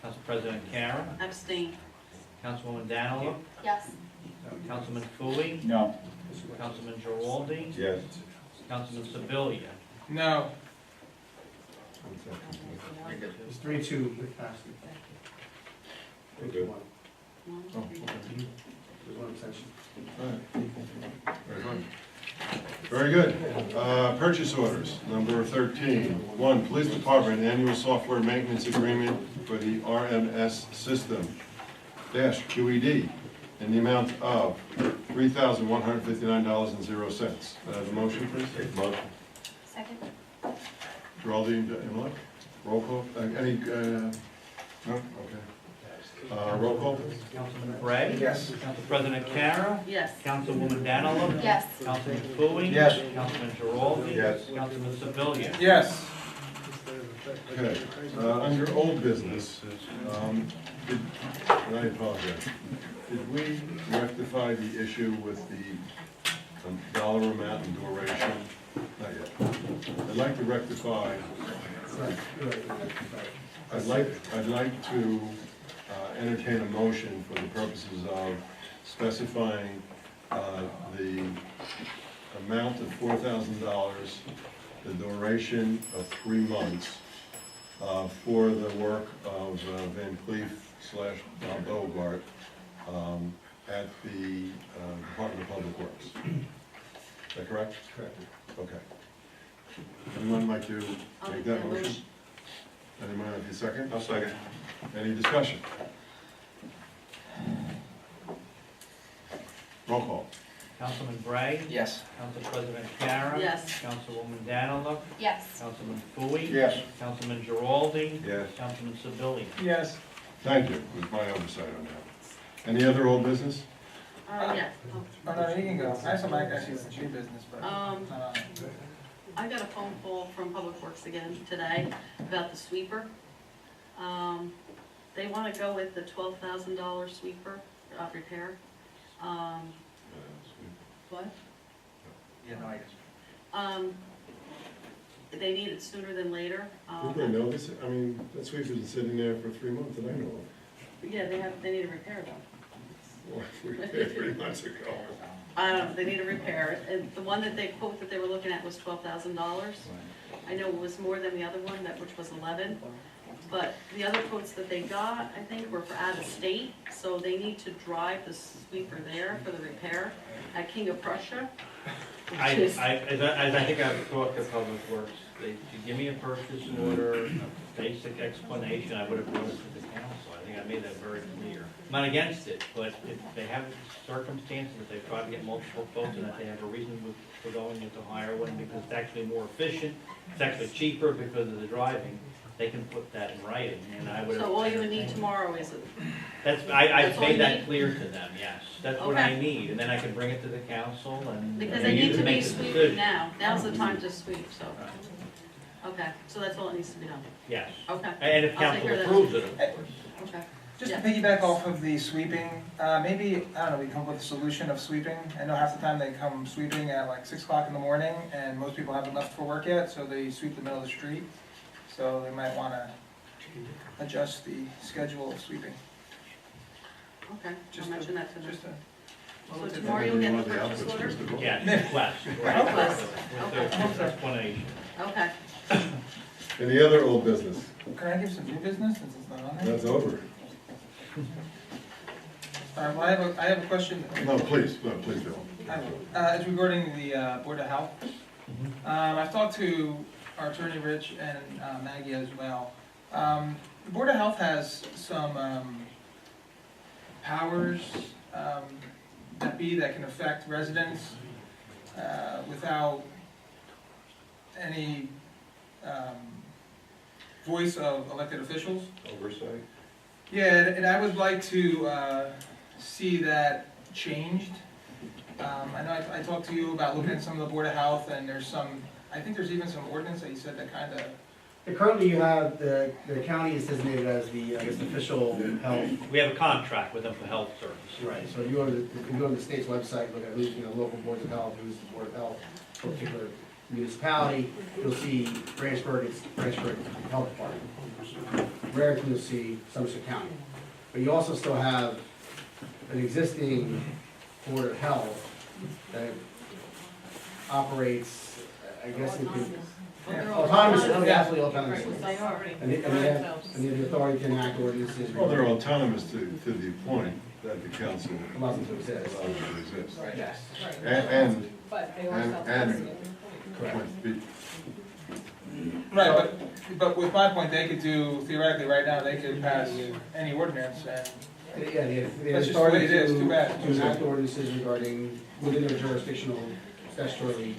Council President Karen? Abstain. Councilwoman Danola? Yes. Councilman Fooey? No. Councilman Giraldi? Yes. Councilman Sebelia? No. It's 3-2 with passing. Okay. 3-1. Oh, okay. There's one abstention. Very good. Very good. Purchase orders, number 13. One, Police Department Annual Software Maintenance Agreement for the RMS System, QED, in the amount of $3,159.00. I have a motion, please? Make a motion. Second. Giraldi and Imlach? Roll call? Any, no? Okay. Roll call? Councilman Bray? Yes. Council President Karen? Yes. Councilwoman Danola? Yes. Councilman Fooey? Yes. Councilman Giraldi? Yes. Councilman Sebelia? Yes. Okay, under old business, and I apologize, did we rectify the issue with the dollar amount and duration? Not yet. I'd like to rectify, I'd like to entertain a motion for the purposes of specifying the amount of $4,000, the duration of 3 months, for the work of Van Cleef / Bogart at the Department of Public Works. Is that correct? Correct. Okay. Anyone like to make that motion? Anyone have a second? I'll second. Any discussion? Roll call. Councilman Bray? Yes. Council President Karen? Yes. Councilwoman Danola? Yes. Councilman Fooey? Yes. Councilman Giraldi? Yes. Councilman Sebelia? Yes. Thank you, it was my oversight on that. Any other old business? Yes. Oh, no, you can go. I have some, actually, some tree business, but. Um, it's not on. I got a phone call from Public Works again today about the sweeper. They wanna go with the $12,000 sweeper, repair. What? Yeah, no, I guess. They need it sooner than later. Did they know this? I mean, that sweeper's been sitting there for 3 months that I know of. Yeah, they need a repair though. Well, we repaired 3 months ago. They need a repair, and the one that they quote that they were looking at was $12,000. I know it was more than the other one, which was 11. But the other quotes that they got, I think, were for out of state, so they need to drive the sweeper there for the repair at King of Prussia. As I think I've talked to Public Works, they, to give me a purchase order, a basic explanation, I would have brought it to the council. I think I made that very clear. I'm not against it, but if they have circumstances, if they try to get multiple quotes, and if they have a reason for going into higher one, because it's actually more efficient, it's actually cheaper because of the driving, they can put that in writing, and I would have. So all you would need tomorrow is I've That's all made you that need? clear to them, yes. That's what I Okay. need, and then I can bring it to the council and. because and they you need can to be make the sweeping decision. now. Now's the time to sweep, so. Okay, so that's all that needs to be done. Yes, Okay, and if I'll take council care of that. approves it, of course. okay. Just to Yeah. piggyback off of the sweeping, maybe, I don't know, we come up with a solution of sweeping. I know half the time they come sweeping at like 6 o'clock in the morning, and most people haven't left for work yet, so they sweep the middle of the street. So they might wanna adjust the schedule of sweeping. Okay, Just I'll mention that to them. Just a So little tip. tomorrow you'll You get want the the purchase outputs, order? Mr. Gold? Yeah, request. Request. With the explanation. Okay. Any other old business? Can I give some new business since it's not on there? That's over. Well, I have a question. No, please, Bill. It's regarding the Board of Health. I've talked to our attorney Rich and Maggie as well. The Board of Health has some powers that can affect residents without any voice of elected officials. Oversight? Yeah, and I would like to see that changed. I know I talked to you about looking at some of the Board of Health, and there's some, I think there's even some ordinance that you said that kind of, Currently, you have, the county is designated as the, I guess, official health. We have a contract with them for health service. Right, so if you go to the state's website, look at who's, local boards of health, who's the board of health for a particular municipality, you'll see Branchburg, it's Branchburg Health Department. Raritan, you'll see Somerset County. But you also still have an existing board of health that operates, I guess you could, autonomous, absolutely autonomous. They are. And they have the authority to enact ordinances. Well, they're autonomous to the point that the council Allows them to exist. allows them to exist. Yes. And, But they with the- right, but with my point, they could do, theoretically, right now, they could pass any ordinance, and Yeah, they have That's just the way it is, too bad. To enact ordinances regarding, within their jurisdictional, statutorily,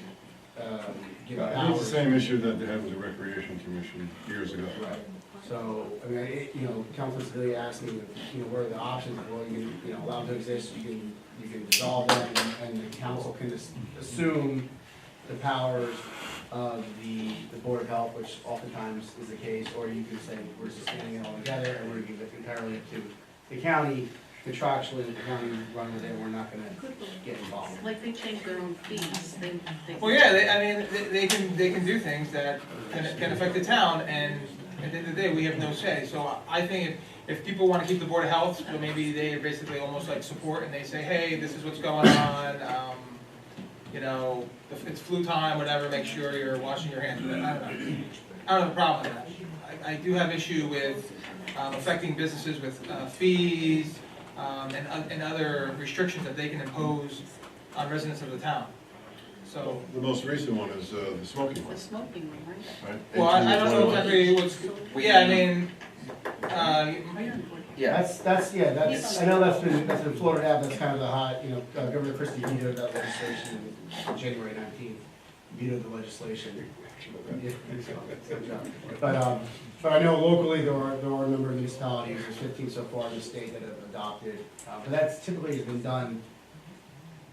given it's the powers. same issue that they had with the Recreation Commission years ago. Right. So, I mean, Councilman Sedalia asked me, what are the options? Well, you can, allow them to exist, you can dissolve them, and the council can assume the powers of the Board of Health, which oftentimes is the case, or you can say, we're suspending it all together, and we're gonna give it entirely to the county, contractually, the county run with it, we're not gonna get involved. Like they change their own fees, they. well, yeah, they can do things that can affect the town, and at the end of the day, we have no say. So I think if people want to keep the Board of Health, so maybe they basically almost like support, and they say, hey, this is what's going on, if it's flu time, whatever, make sure you're washing your hands. I don't know. I don't have a problem with that. I do have issue with affecting businesses with fees and other restrictions that they can impose on residents of the town. So, The most recent one is the smoking The one, smoking one, right? right? well, I don't know exactly what's, well, yeah, I mean, Yeah, I know that's been floated out, that's kind of the hot, Governor Christie vetoed that legislation on January 19th, vetoed the legislation. But I know locally, there are a number of municipalities, there's 15 so far in the state that have adopted, but that's typically has been done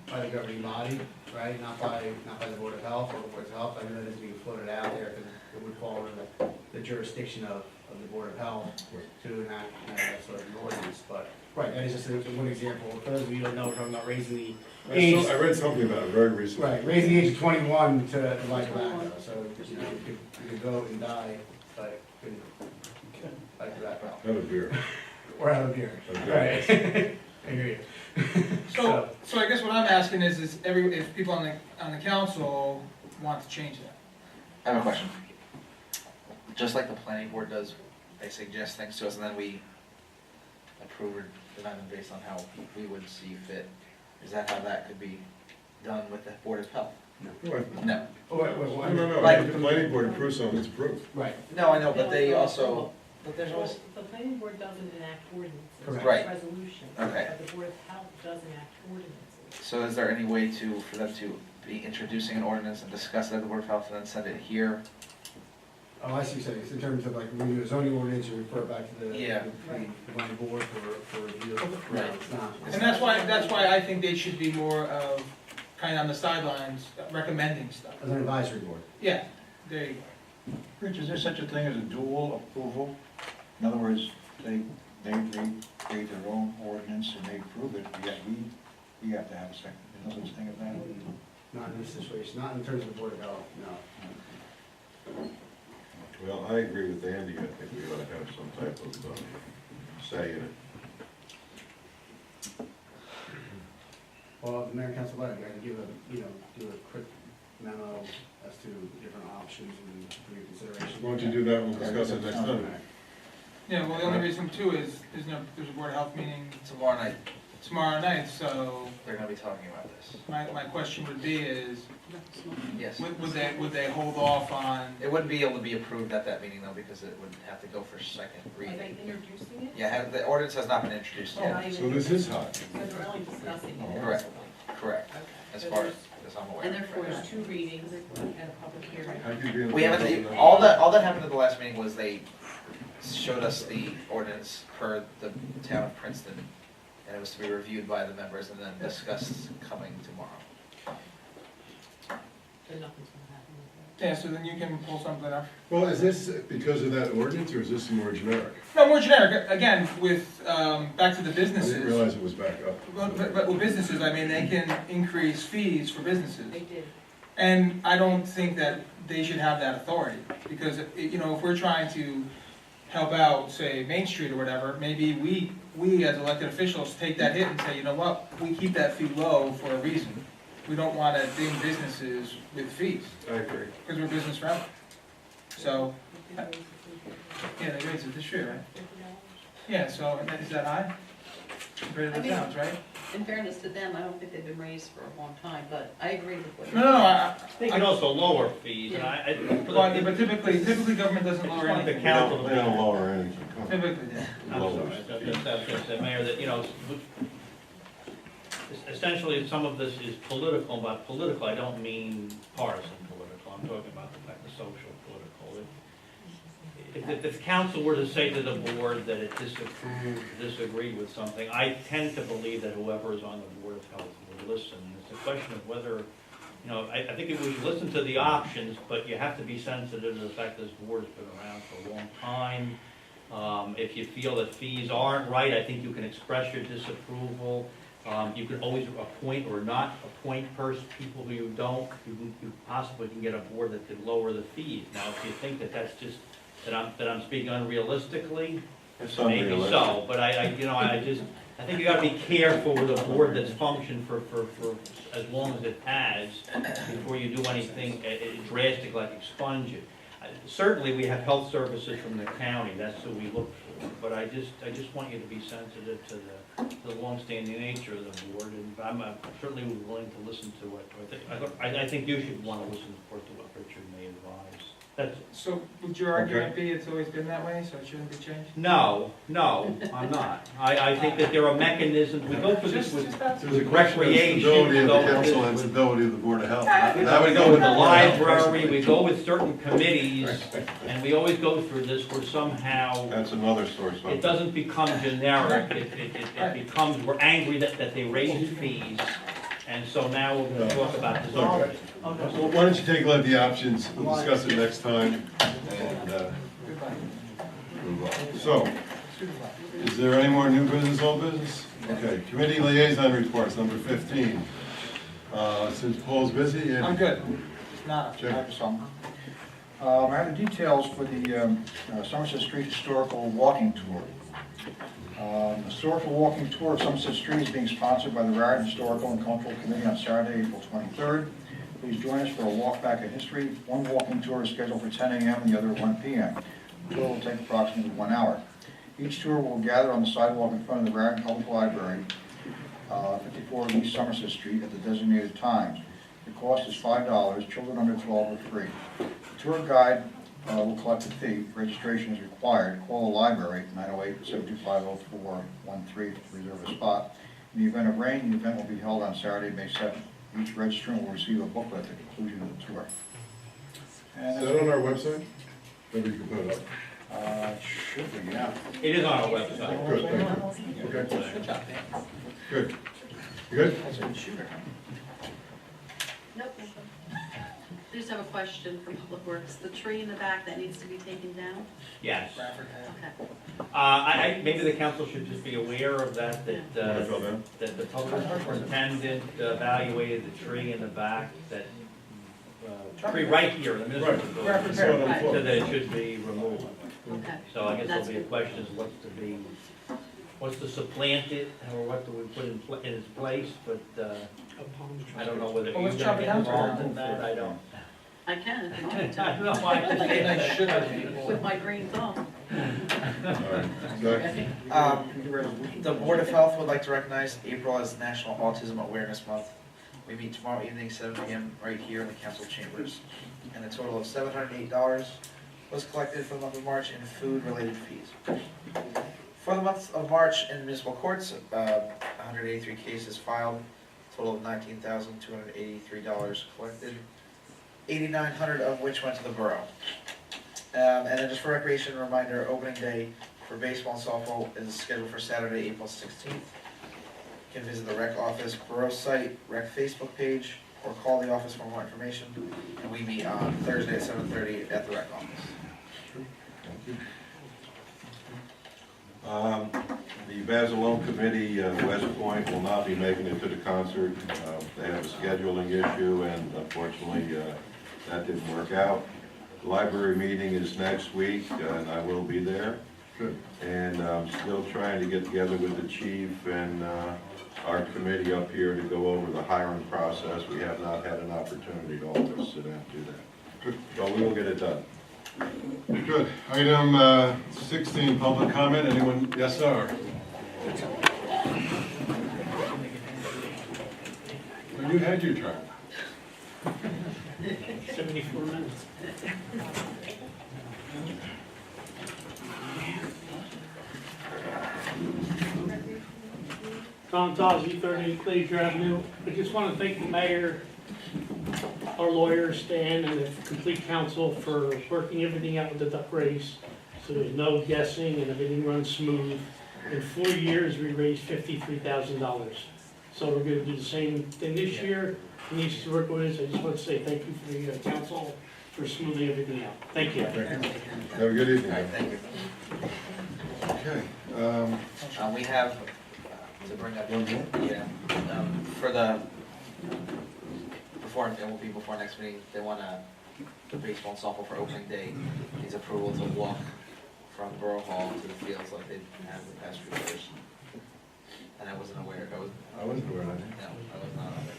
by the governing body, right, not by the Board of Health or the Board of Health. I know that is being floated out there, because it would fall under the jurisdiction of the Board of Health to enact that sort of an ordinance, but, right, that is just one example. For those of you who don't know, we're talking about raising the age. I read something about it very recently. Right, raising the age of 21 to life tobacco, so, you could vote and die, but you could life tobacco. Have a beer. Or have a beer. Okay. Right. I hear you. so I guess what I'm asking is if people on the council want to change that. I have a question. just like the planning board does, they suggest things to us and then we approve or deny them based on how we would see fit. Is that how that could be done with the Board of Health? What? No. No, Like- if the planning board approves something, it's approved. Right, No, I know, but they also, but there's always, The planning board doesn't enact ordinances. Correct. Right. Resolutions. Okay. But the board of health does enact ordinances. so is there any way to, for them to be introducing an ordinance and discuss it at the Board of Health and then send it here? oh, I see what you're saying, in terms of like, when you do a zoning ordinance, you refer back to the. Yeah. The planning board for review. Right. It's not. And that's why I think they should be more of, kind of on the sidelines, recommending stuff. As an advisory board. Yeah, there you go. Rich, is there such a thing as a dual approval? In other words, they create their own ordinance and they approve it, yet we have to have a second. There's no such thing as that? Not in this situation, not in terms of the Board of Health, no. Well, I agree with Andy, I think we ought to have some type of say in it. Well, the mayor and council, I can give a, do a quick memo as to different options and for your consideration. Why don't you do that, we'll discuss it next time. Yeah, well, the only reason too is, there's a Board of Health meeting Tomorrow night, tomorrow night, so they're gonna be talking about this. my question would be is, Yes. would they hold off on, It wouldn't be able to be approved at that meeting though, because it would have to go for second Are they reading. introducing it? Yeah, the ordinance has not been introduced They're yet. not So even- this is hot. So they're only discussing it. Correct. Correct, Okay. as So far there's- as I'm And aware. therefore, there's 2 readings and a public hearing. How could you be in We haven't, favor of all that happened at the last meeting was they showed us the ordinance per the town of Princeton, and it was to be reviewed by the members and then discussed coming tomorrow. Then nothing's gonna happen with yeah, so then you can pull something up. Well, is this because of that ordinance, or is this more generic? No, more generic, again, with, back to the I businesses. didn't realize it was back up. But with businesses, I mean, they can increase fees for businesses. that. They did. And I don't think that they should have that authority, because, if we're trying to help out, say, Main Street or whatever, maybe we as elected officials take that hit and say, you know what, we keep that fee low for a reason. We don't wanna ding businesses with fees, I agree. because we're business friendly. So, yeah, they raised it this year, right? Yeah, so, is that high? Compared to I the mean- towns, right? In fairness to them, I don't think they've been raised for a long time, but I agree with what No, you're no, saying. They can also lower fees, and well, but typically government doesn't I lower just want the anything. council They to don't lower anything. Typically, yeah. I'm sorry, I was gonna say, Mayor, that, essentially, some of this is political, and by political, I don't mean partisan political, I'm talking about the social political. If the council were to say to the board that it disapproved, disagreed with something, I tend to believe that whoever is on the Board of Health will listen. It's a question of whether, I think we should listen to the options, but you have to be sensitive to the fact that this board's been around for a long time. If you feel that fees aren't right, I think you can express your disapproval. You can always appoint or not appoint people who you don't. You possibly can get a board that could lower the fees. Now, if you think that that's just, that I'm speaking unrealistically, It's maybe unrealistic. so, but I think you gotta be careful with a board that's functioned for as long as it has, before you do anything drastic like expunge it. Certainly, we have health services from the county, that's who we look for, but I just want you to be sensitive to the longstanding nature of the board, and I'm certainly willing to listen to what, I think you should wanna listen, of course, to what Richard may advise. That's, So would your argument be it's always been that way, so it shouldn't be changed? no, I'm not. I think that there are mechanisms, we go through this with There's a question of recreation, stability we of the go with council and this stability of the Board of Health. we That would go with the Board of Health library, we personally. go with certain committees, and we always go through this where somehow That's another source of. it doesn't become generic, it becomes, we're angry that they raised fees, and so now we're gonna talk about dissolving it. Well, why don't you take a look at the options, we'll discuss it next time, and, Goodbye. move on. So, is there any more new business, old business? Okay, committee liaison reports, number 15. Since Paul's busy, I'm and good. Nada. Check. I have some. I have the details for the Somerset Street Historical Walking Tour. The Historical Walking Tour of Somerset Street is being sponsored by the Raritan Historical and Cultural Committee on Saturday, April 23rd. Please join us for a walk back in history. One walking tour is scheduled for 10 a.m. and the other at 1 p.m. The tour will take approximately 1 hour. Each tour will gather on the sidewalk in front of the Raritan Public Library, 54 East Somerset Street at the designated times. The cost is $5. Children under 12 are free. The tour guide will collect a fee. Registration is required. Call the library, 908-725-0413, to reserve a spot. In the event of rain, the event will be held on Saturday, May 7th. Each registrant will receive a booklet at the conclusion of the tour. And Is that on our website? Maybe you can put it up. Should be, yeah. It is on our website. Good, thank you. Okay. Good. You good? Nope. I just have a question for Public Works. The tree in the back that needs to be taken down? Yes. Okay. Maybe the council should just be aware of that, that the public superintendent evaluated the tree in the back, that, tree right here in the middle of the building, so that it should be removed. Okay. So I guess there'll That's be a question, is what's to supplant it, or what do we put in its place, but, I don't know whether Well, you're let's gonna chop it get down. involved in that, I don't. I can if you want me I to. don't know why I just did that. With my green thumb. The Board of Health would like to recognize April as National Autism Awareness Month. We meet tomorrow evening, 7 p.m. right here in the council chambers. And a total of $708 was collected for the month of March in food-related fees. For the month of March in municipal courts, 183 cases filed, total of $19,283 collected, 8,900 of which went to the borough. And then just for recreation, a reminder, opening day for baseball and softball is scheduled for Saturday, April 16th. You can visit the rec office, borough site, rec Facebook page, or call the office for more information. And we meet on Thursday at 7:30 at the rec office. The Basilone Committee, West Point, will not be making it to the concert. They have a scheduling issue, and unfortunately, that didn't work out. The library meeting is next week, and I will be there. Good. And I'm still trying to get together with the chief and our committee up here to go over the hiring process. We have not had an opportunity to all of us sit down and do that. Good. But we will get it done. Good. Item 16, public comment. Anyone? Yes, sir. Well, you had your turn. 74 minutes. Tom Tozzi, 38 Glacier Avenue. I just want to thank the mayor, our lawyer, Stan, and the complete council for working everything out with the duck race, so there's no guessing and everything runs smooth. In 4 years, we raised $53,000. So we're going to do the same thing this year. He needs to work with us. I just want to say thank you for the council for smoothing everything out. Thank you. Have a good evening. All right, thank you. Okay. We have, to bring up, One more? yeah, for the, before, it will be before next meeting, they want the baseball and softball for opening day, needs approval to walk from Borough Hall to the fields like they have the past few years. And I wasn't aware, I wasn't aware of that. no, I was not aware.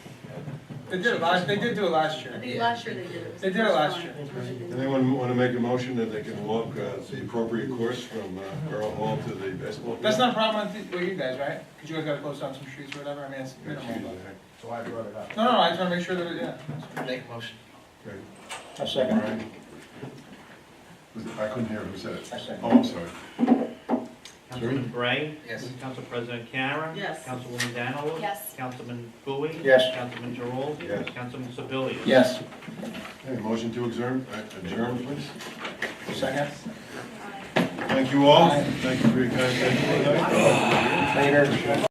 They did it last, they did do it last I year. think last year they did it. They did it last year. Anyone want to make a motion that they can walk the appropriate course from Borough Hall to the baseball field? That's not a problem with you guys, right? Because you guys gotta close down some streets or whatever, I mean, it's minimal. So I brought it up. No, I just wanna make sure that, yeah. Make a motion. Okay. A second. All right. I couldn't hear who said it. I second. Oh, I'm sorry. Councilman Bray? Yes. Council President Karen? Yes. Councilwoman Daniel? Yes. Councilman Bowie? Yes. Councilman Giroux? Yes. Councilman Sebelius? Yes. Okay, motion to adjourn, please. Second. Thank you all. Thank you for your kind attention tonight. Later.